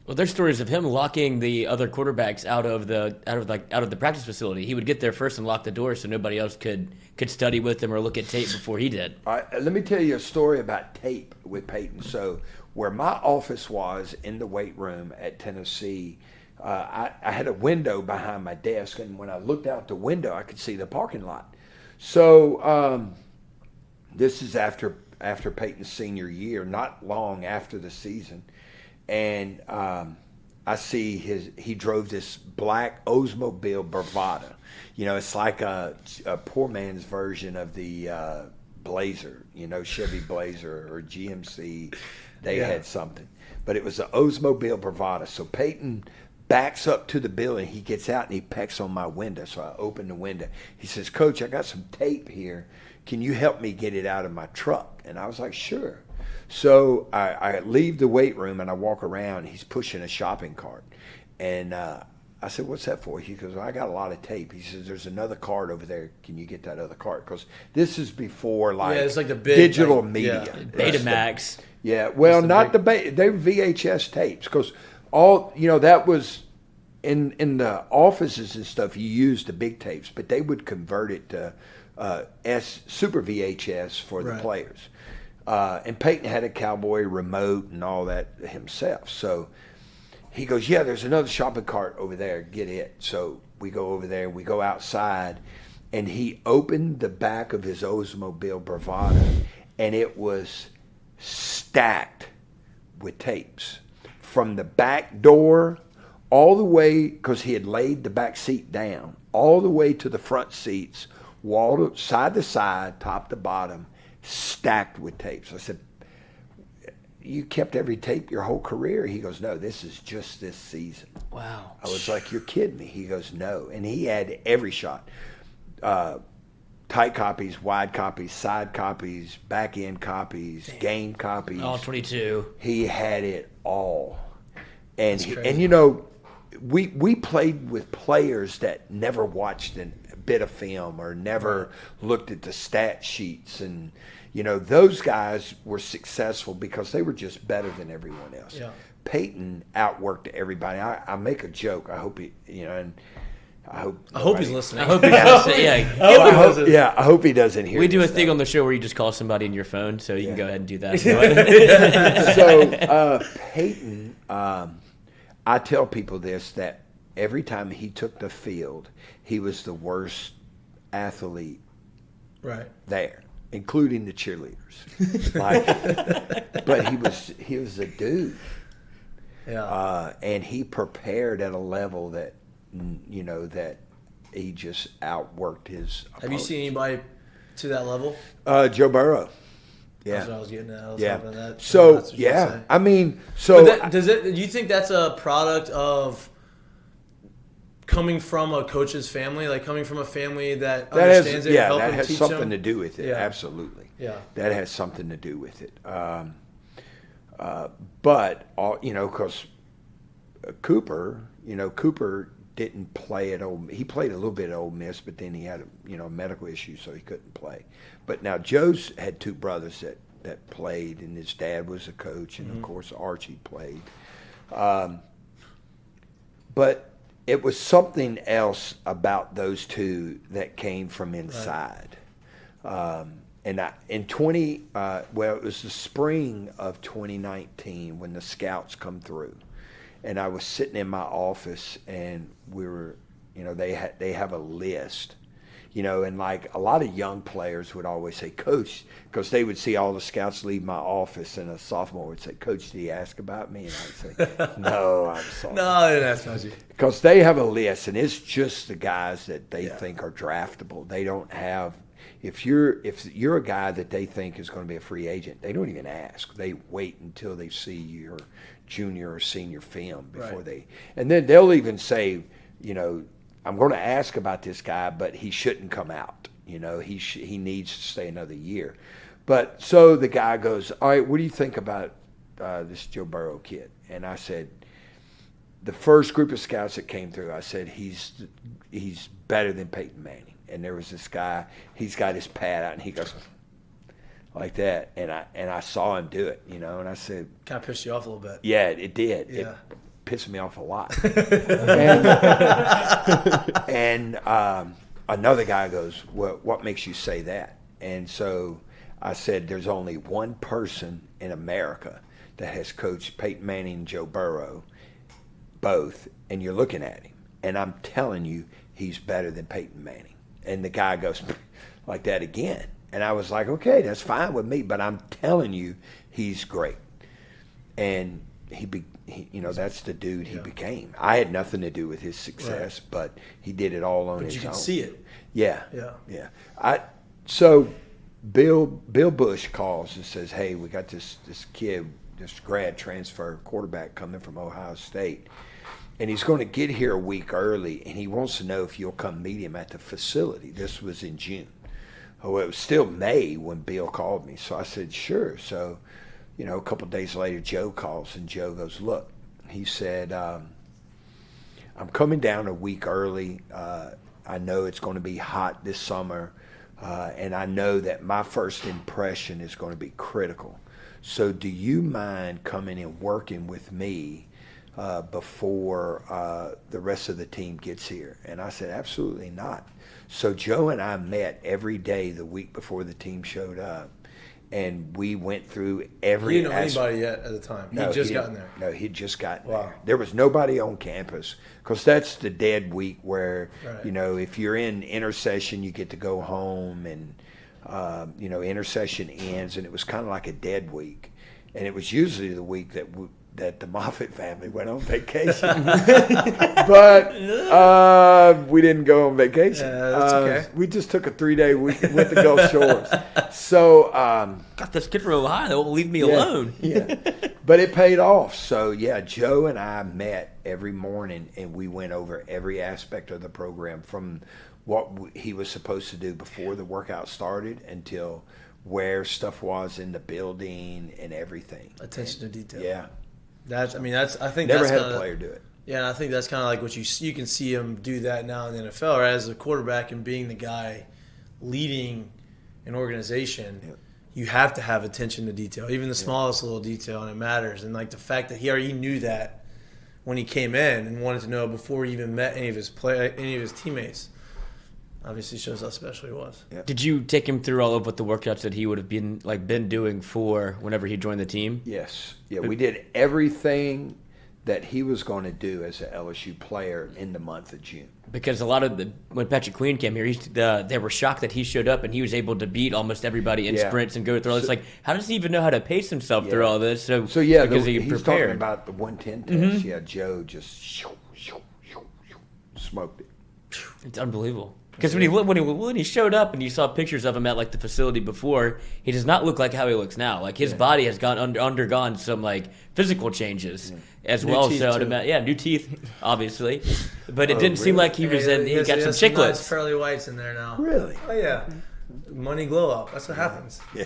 Well, there's stories of him locking the other quarterbacks out of the practice facility. He would get there first and lock the door so nobody else could study with him or look at tape before he did. Let me tell you a story about tape with Peyton. So where my office was in the weight room at Tennessee, I had a window behind my desk, and when I looked out the window, I could see the parking lot. So this is after Peyton's senior year, not long after the season. And I see he drove this black Oldsmobile Bravada. It's like a poor man's version of the Blazer, Chevy Blazer or GMC. They had something. But it was an Oldsmobile Bravada. So Peyton backs up to the building. He gets out and he pecks on my window. So I open the window. He says, Coach, I got some tape here. Can you help me get it out of my truck? And I was like, sure. So I leave the weight room and I walk around. He's pushing a shopping cart. And I said, what's that for? He goes, well, I got a lot of tape. He says, there's another cart over there. Can you get that other cart? Because this is before it's like the big digital media. Yeah. Betamax. Yeah, well, not they were VHS tapes. Because that was in the offices and stuff, you used the big tapes. But they would convert it to Super VHS for the players. And Peyton had a Cowboy remote and all that himself. So he goes, yeah, there's another shopping cart over there. Get it. So we go over there. We go outside. And he opened the back of his Oldsmobile Bravada, and it was stacked with tapes. From the back door all the way, because he had laid the back seat down, all the way to the front seats, wall side to side, top to bottom, stacked with tapes. I said, you kept every tape your whole career? He goes, no, this is just this season. Wow. I was like, you're kidding me. He goes, no. And he had every shot. Tight copies, wide copies, side copies, back end copies, game copies. All 22. He had it all. And crazy. we played with players that never watched a bit of film or never looked at the stat sheets, and those guys were successful because they were just better than everyone else. Yeah. Peyton outworked everybody. I make a joke. I hope he, and I hope he's listening. I hope he's listening. Yeah. I hope he doesn't hear. We do a this thing stuff. on the show where you just call somebody in your phone, so you can go ahead and do that. So Peyton, I tell people this, that every time he took the field, he was the worst athlete there, including the cheerleaders. But he was a dude. Yeah. And he prepared at a level that that he just outworked his opponents. Have you seen anybody to that level? Joe Burrow. Yeah. That's what I was getting at. I was Yeah. hoping that. So That's what you yeah, say. I mean, so But do you think that's a product of coming from a coach's family, like coming from a family that understands it, helping that has teach something them? to do with it. Yeah. Absolutely. Yeah. That has something to do with it. But because Cooper didn't play at Ole. He played a little bit at Ole Miss, but then he had a medical issue, so he couldn't play. But now Joe's had two brothers that played, and his dad was a coach, and of course Archie played. But it was something else about those two that came from inside. And it was the spring of 2019 when the scouts come through. And I was sitting in my office, and we were, they have a list. And like a lot of young players would always say, Coach, because they would see all the scouts leave my office, and a sophomore would say, Coach, did he ask about me? And I'd say, no, I'm sorry. No, I didn't ask about you. Because they have a list, and it's just the guys that they think are draftable. They don't have – if you're a guy that they think is going to be a free agent, they don't even ask. They wait until they see your junior or senior film before they – and then they'll even say, I'm going to ask about this guy, but he shouldn't come out. He needs to stay another year. But so the guy goes, all right, what do you think about this Joe Burrow kid? And I said, the first group of scouts that came through, I said, he's better than Payton Manning. And there was this guy, he's got his pad out, and he goes like that. And I saw him do it, and I said. Kind of pissed you off a little bit. Yeah, it did. Yeah. It pissed me off a lot. and another guy goes, well, what makes you say that? And so I said, there's only one person in America that has coached Payton Manning and Joe Burrow, both, and you're looking at him. And I'm telling you, he's better than Payton Manning. And the guy goes like that again. And I was like, okay, that's fine with me, but I'm telling you, he's great. And he that's the dude he became. I had nothing to do with his success, but he did it all on his own. But you can see it. Yeah. So Bill Bush calls and says, hey, we got this kid, this grad transfer quarterback coming from Ohio State, and he's going to get here a week early, and he wants to know if you'll come meet him at the facility. This was in June. Oh, it was still May when Bill called me, so I said, sure. So, a couple of days later, Joe calls, and Joe goes, look, he said, I'm coming down a week early. I know it's going to be hot this summer, and I know that my first impression is going to be critical. So do you mind coming and working with me before the rest of the team gets here? And I said, absolutely not. So Joe and I met every day the week before the team showed up, and we went through every. He didn't know anybody yet at the time. He'd just gotten there. No, he'd just gotten there. There was nobody on campus, because that's the dead week where, if you're in intercession, you get to go home, and intercession ends, and it was kind of like a dead week. And it was usually the week that the Moffit family went on vacation. But we didn't go on vacation. That's okay. We just took a 3-day week and went to Gulf Shores. So got this kid from Ohio that won't leave me alone. Yeah. But it paid off. So, Joe and I met every morning, and we went over every aspect of the program, from what he was supposed to do before the workout started until where stuff was in the building and everything. Attention to detail. Yeah. I think Never that's had kinda, a player do it. Yeah, and I think that's kind of like what you can see him do that now in the NFL, right? As a quarterback and being the guy leading an organization, you have to have attention to detail, even the smallest little detail, and it matters. And like the fact that he already knew that when he came in and wanted to know before he even met any of his teammates, obviously shows how special he was. Yeah. Did you take him through all of what the workouts that he would have been doing for whenever he joined the team? Yes. Yeah, we did everything that he was going to do as an LSU player in the month of June. Because a lot of when Patrick Queen came here, they were shocked that he showed up and he was able to beat almost everybody in sprints and go through all this. Like, how does he even know how to pace himself through all this? So because he's prepared. talking about the 110 test. Yeah, Joe just smoked it. It's unbelievable. Because when he showed up and you saw pictures of him at the facility before, he does not look like how he looks now. Like his body has undergone some physical changes as New well. teeth, So too. new teeth, obviously, but it didn't seem like he was in. He got some some nice chiclets. pearly whites in there now. Really? Oh yeah, money glow up. That's what happens. Yeah.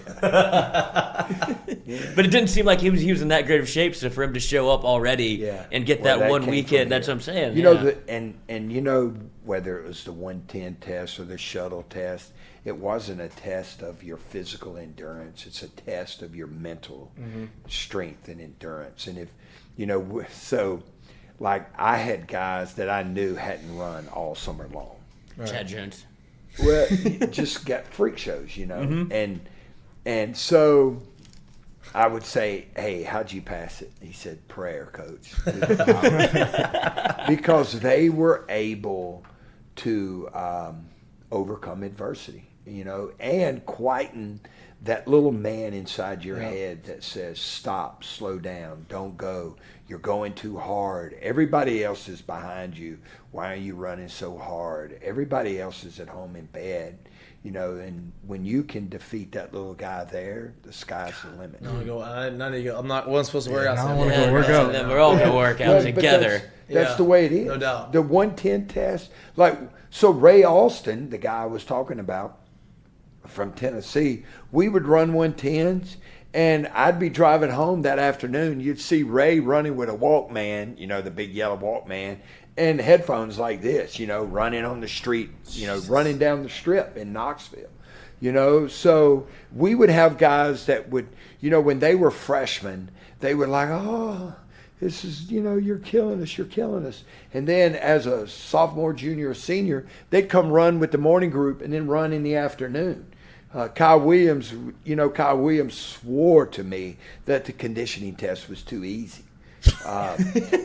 But it didn't seem like he was in that great of shape. So for him to show up already and get Well, that one came weekend, from that's here. what I'm saying. And whether it was the 110 test or the shuttle test, it wasn't a test of your physical endurance. It's a test of your mental strength and endurance. And I had guys that I knew hadn't run all summer long. Chad Jones. Well, just got freak shows, and so I would say, "Hey, how'd you pass it?" He said, "Prayer, coach," because they were able to overcome adversity, and quieten that little man inside your head that says, stop, slow down, don't go. You're going too hard. Everybody else is behind you. Why are you running so hard? Everybody else is at home in bed. And when you can defeat that little guy there, the sky's the limit. None of you go. I'm not wasn't supposed to work out. I don't want to go work out. Then we're all gonna work out together. That's the way it is. No doubt. The 110 test, so Ray Alston, the guy I was talking about from Tennessee, we would run 110s, and I'd be driving home that afternoon. You'd see Ray running with a Walkman, the big yellow Walkman, and headphones like this, running on the street, running down the strip in Knoxville. So we would have guys that would, when they were freshmen, they were like, oh, this is, you're killing us. And then as a sophomore, junior, or senior, they'd come run with the morning group and then run in the afternoon. Kyle Williams swore to me that the conditioning test was too easy.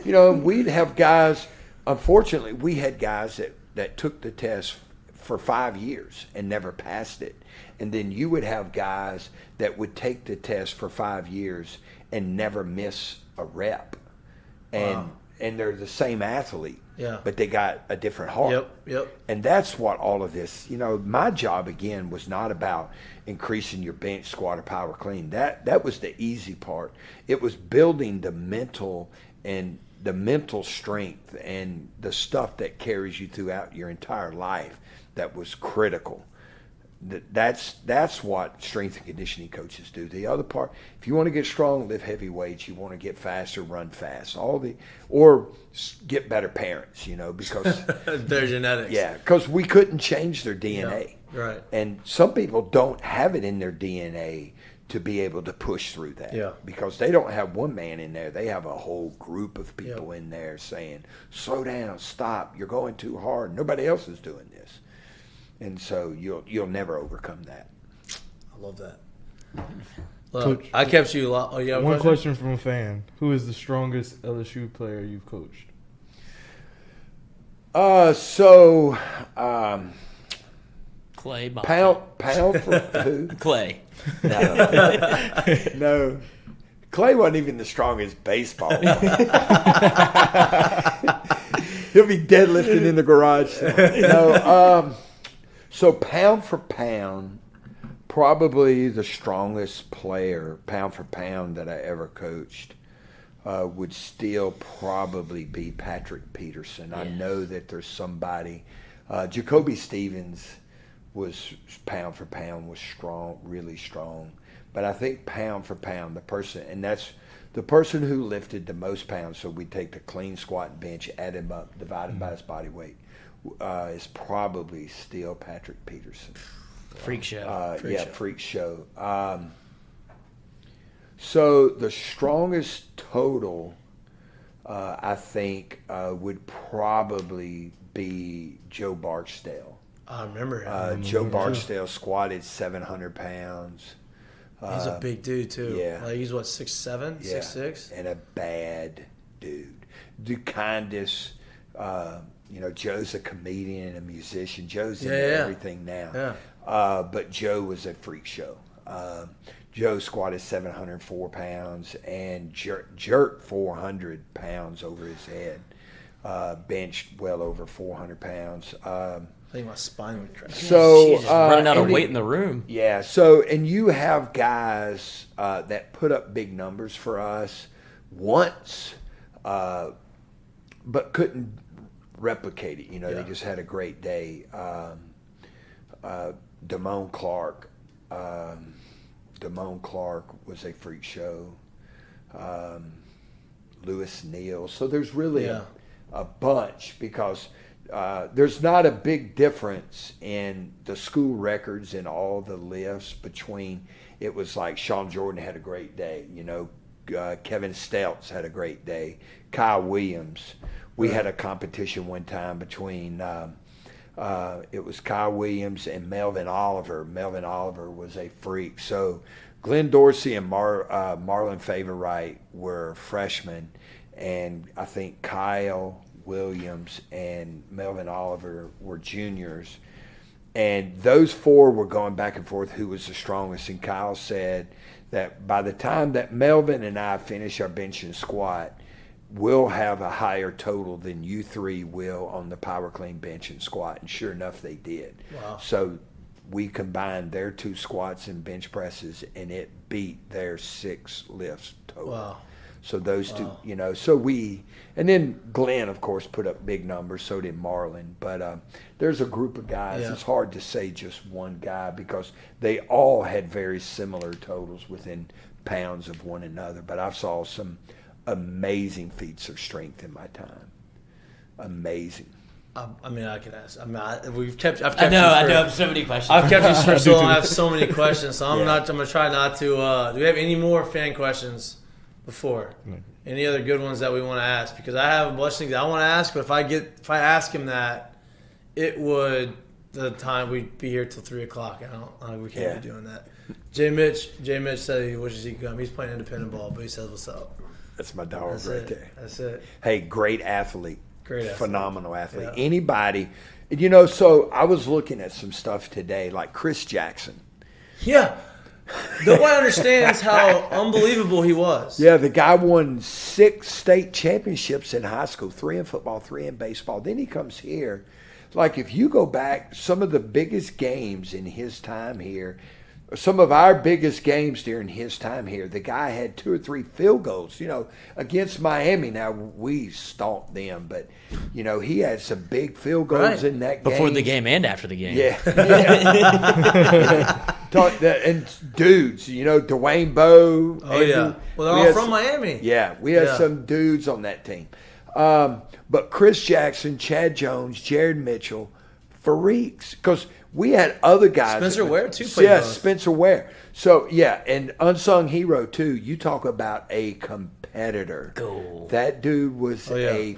We'd have guys, unfortunately, we had guys that took the test for 5 years and never passed it. And then you would have guys that would take the test for 5 years and never miss a rep. And they're the same athlete, but they got a different heart. Yep. And that's what all of this, my job, again, was not about increasing your bench, squat, or power clean. That was the easy part. It was building the mental strength and the stuff that carries you throughout your entire life that was critical. That's what strength and conditioning coaches do. The other part, if you want to get strong, lift heavy weights. You want to get faster, run fast. Or get better parents, because their genetics. Yeah, because we couldn't change their DNA. Yeah, right. And some people don't have it in their DNA to be able to push through that. Yeah. Because they don't have one man in there. They have a whole group of people in there saying, slow down, stop, you're going too hard. Nobody else is doing this. And so you'll never overcome that. I love that. Look, I kept you a lot. Oh, you have One question from a fan. Who is the strongest LSU player you've coached? Clay Moffit. Pound for who? Clay. No. Clay wasn't even the strongest baseball player. He'll be deadlifting in the garage. No. So pound for pound, probably the strongest player, pound for pound, that I ever coached would still probably be Patrick Peterson. I know that there's somebody. Jacoby Stevens was pound for pound, was strong, really strong. But I think pound for pound, the person, and that's the person who lifted the most pounds, so we take the clean squat and bench, add him up, divide him by his body weight, is probably still Patrick Peterson. Freak show. Freak show. So the strongest total, I think, would probably be Joe Barksdale. I remember him. Joe Barksdale squatted 700 pounds. He's a big dude, too. Yeah. He's, 6'7", 6'6"? And a bad dude. The kindest, Joe's a comedian, a musician. Joe's into everything now. Yeah. But Joe was a freak show. Joe squatted 704 pounds and jerked 400 pounds over his head. Benched well over 400 pounds. I think my spine would crack. So Jesus, running out of weight in the room. Yeah. So, and you have guys that put up big numbers for us once, but couldn't replicate it. They just had a great day. Damon Clark. Damon Clark was a freak show. Lewis Neal. So there's really a bunch, because there's not a big difference in the school records and all the lifts between. It was like Sean Jordan had a great day, Kevin Stelz had a great day, Kyle Williams. We had a competition one time between it was Kyle Williams and Melvin Oliver. Melvin Oliver was a freak. So Glenn Dorsey and Marlon Favorite were freshmen, and I think Kyle Williams and Melvin Oliver were juniors. And those 4 were going back and forth who was the strongest. And Kyle said that by the time that Melvin and I finish our bench and squat, we'll have a higher total than you 3 will on the power clean bench and squat. And sure enough, they did. Wow. So we combined their 2 squats and bench presses, and it beat their 6 lifts total. Wow. So those 2, and then Glenn, of course, put up big numbers, so did Marlon. But there's a group of guys. Yeah. It's hard to say just one guy because they all had very similar totals within pounds of one another. But I saw some amazing feats of strength in my time. Amazing. I can ask. I've kept. I know. I have so many questions. I've kept you for so long. I have so many questions. So I'm gonna try not to. Do we have any more fan questions before? Any other good ones that we want to ask? Because I have a bunch of things I want to ask, but if I ask him that, it would the time we'd be here till 3:00. We can't be doing that. Jay Mitch said he wishes he could come. He's playing independent ball, but he says what's up. That's my dog right there. That's it. Hey, great athlete. Phenomenal athlete. Yeah. Anybody, so I was looking at some stuff today, like Chris Jackson. Yeah. Nobody understands how unbelievable he was. Yeah, the guy won 6 state championships in high school, 3 in football, 3 in baseball. Then he comes here. Like, if you go back, some of the biggest games in his time here, some of our biggest games during his time here, the guy had 2 or 3 field goals, against Miami. Now, we stomped them, but, he had some big field goals in that game. Before the game and after the game. Yeah. And dudes, Dwayne Bowe. Oh, Andrew. Yeah. Well, they're all from Miami. Yeah, we had some dudes on that team. But Chris Jackson, Chad Jones, Jared Mitchell, Fareeks, because we had other guys. Spencer Ware, too, played both. Spencer Ware. So, and unsung hero, too. You talk about a competitor. Cool. That dude was a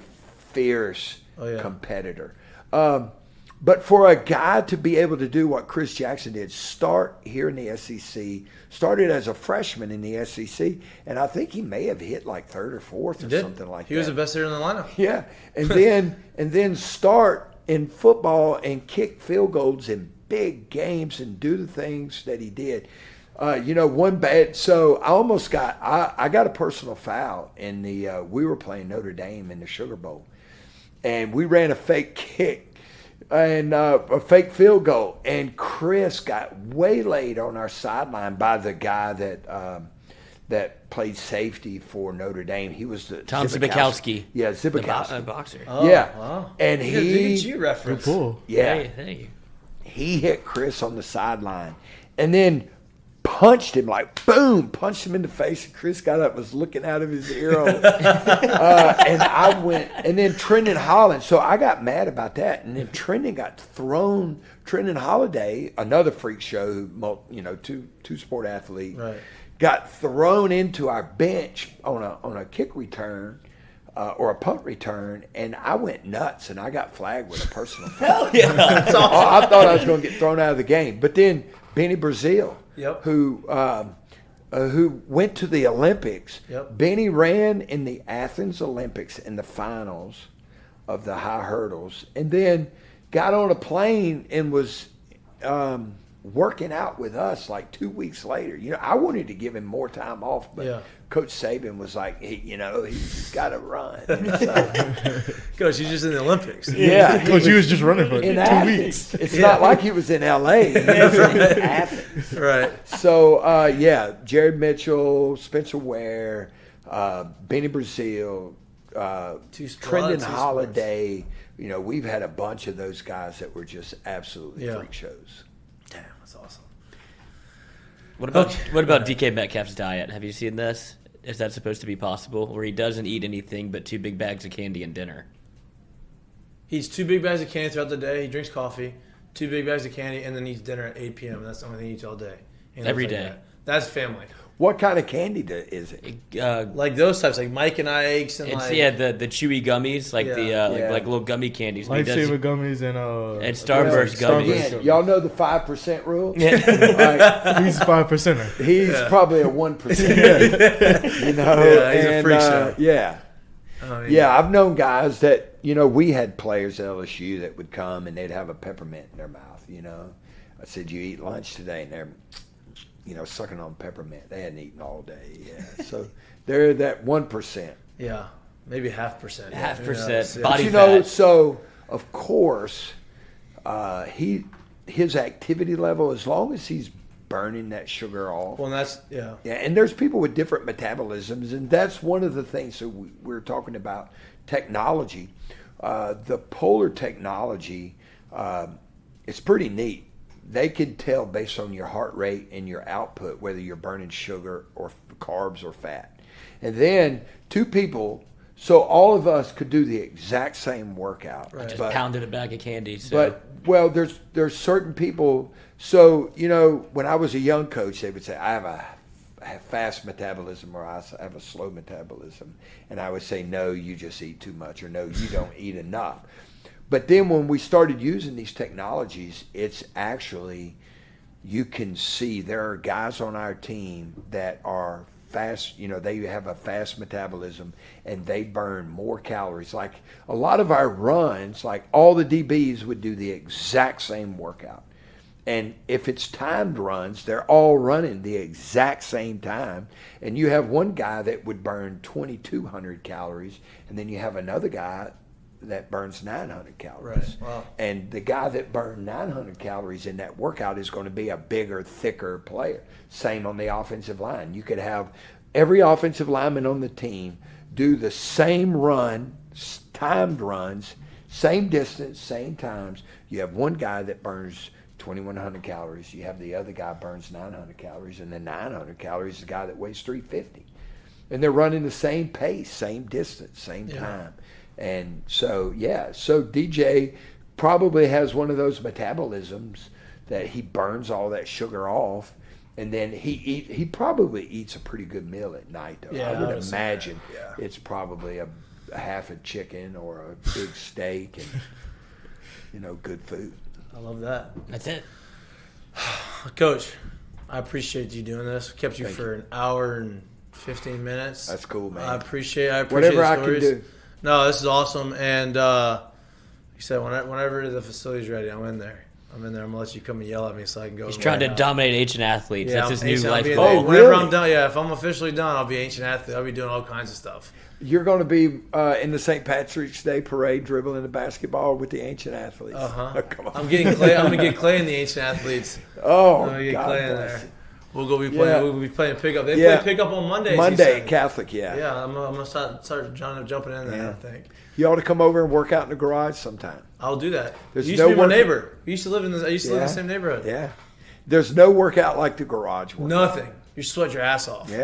fierce competitor. But for a guy to be able to do what Chris Jackson did, start here in the SEC, started as a freshman in the SEC, and I think he may have hit like 3rd or 4th or something like that. He was the best hitter in the lineup. Yeah, and then start in football and kick field goals in big games and do the things that he did. So I almost got I got a personal foul in the we were playing Notre Dame in the Sugar Bowl, and we ran a fake kick and a fake field goal, and Chris got waylaid on our sideline by the guy that played safety for Notre Dame. He was the Tom Zibikowski. Yeah, Zibikowski. The boxer. Oh, yeah. Wow. And he reference. Cool. Yeah. Thank you. He hit Chris on the sideline and then punched him, like boom, punched him in the face, and Chris got up, was looking out of his ear hole. And I went, and then Trendon Holland, so I got mad about that, and then Trendon got thrown, Trendon Holiday, another freak show, two-sport athlete, right, got thrown into our bench on a kick return, or a punt return, and I went nuts, and I got flagged with a personal foul. Yeah, that's awesome. I thought I was going to get thrown out of the game, but then Benny Brazil, who went to the Olympics. Yep. Benny ran in the Athens Olympics in the finals of the high hurdles, and then got on a plane and was working out with us like 2 weeks later. I wanted to give him more time off, but Coach Saban was like, he's got to run. Coach, he's just in the Olympics. Yeah. Coach, he was just running for 2 weeks. It's not like he was in L.A. He was in Athens. Right. So, Jared Mitchell, Spencer Ware, Benny Brazil, Trendon Holiday. We've had a bunch of those guys that were just absolutely freak shows. Damn, that's awesome. What about DK Metcalf's diet? Have you seen this? Is that supposed to be possible? Where he doesn't eat anything but 2 big bags of candy and dinner? He eats 2 big bags of candy throughout the day. He drinks coffee, 2 big bags of candy, and then eats dinner at 8 p.m. That's the only thing he eats all day. Every day. That's family. What kind of candy is it? Like those types, like Mike and Ike's, and it's the chewy gummies, like like little gummy candies. Lifesaver gummies and Starburst gummies. Yeah, y'all know the 5% rule? Yeah. He's 5%er. He's probably a 1%. He's a freak show. Yeah, I've known guys that we had players at LSU that would come and they'd have a peppermint in their mouth. I said, "You eat lunch today?" And they're, sucking on peppermint. They hadn't eaten all day. Yeah, so they're that 1%. Yeah, maybe 0.5%. 0.5% Yeah. body But, fat. so of course, his activity level, as long as he's burning that sugar off. Well, that's Yeah, and there's people with different metabolisms, and that's one of the things. So we're talking about technology. The polar technology, it's pretty neat. They can tell based on your heart rate and your output whether you're burning sugar or carbs or fat. And then two people, so all of us could do the exact same workout. Right. Just but- pounded a bag of candy. So. but well, there's certain people. So when I was a young coach, they would say I have a fast metabolism or I have a slow metabolism, and I would say no, you just eat too much, or no, you don't eat enough. But then when we started using these technologies, it's actually, you can see there are guys on our team that are fast, they have a fast metabolism and they burn more calories. Like a lot of our runs, like all the DBs would do the exact same workout. And if it's timed runs, they're all running the exact same time. And you have one guy that would burn 2,200 calories, and then you have another guy that burns 900 calories. Right. Wow. And the guy that burned 900 calories in that workout is going to be a bigger, thicker player. Same on the offensive line. You could have every offensive lineman on the team do the same run, timed runs, same distance, same times. You have one guy that burns 2,100 calories. You have the other guy burns 900 calories, and then 900 calories is the guy that weighs 350. And they're running the same pace, same distance, same time. And so DJ probably has one of those metabolisms that he burns all that sugar off, and then he probably eats a pretty good meal at night, though. Yeah, I I would would say imagine that, yeah. it's probably a half a chicken or a big steak and good food. I love that. That's it. Coach, I appreciate you doing this. Kept you Thank for an hour and 15 minutes. That's cool, man. I appreciate Whatever the I can stories. do. No, this is awesome. And like you said, whenever the facility's ready, I'm in there. I'm going to let you come and yell at me so I can go. He's and trying work to out. dominate ancient athletes. Yeah, That's his new I'll life be in goal. there. Oh, Whenever really? I'm done, if I'm officially done, I'll be ancient athlete. I'll be doing all kinds of stuff. You're going to be in the St. Patrick's Day parade dribbling the basketball with the ancient athletes. Come on. I'm getting Clay. I'm going to get Clay in the ancient athletes. Oh, I'm going to get God Clay in bless there. you. We'll go be playing. Yeah. We'll be playing pickup. They Yeah. play pickup on Mondays. he Monday, said. Catholic, yeah. Yeah, I'm gonna start jumping in there. Yeah. I think You ought to come over and work out in the garage sometime. I'll do that. There's You used no to be my work- neighbor. You used to live in the. I used to live in the Yeah. same neighborhood. Yeah. There's no workout like the garage workout. Nothing. You sweat your ass off. Yeah.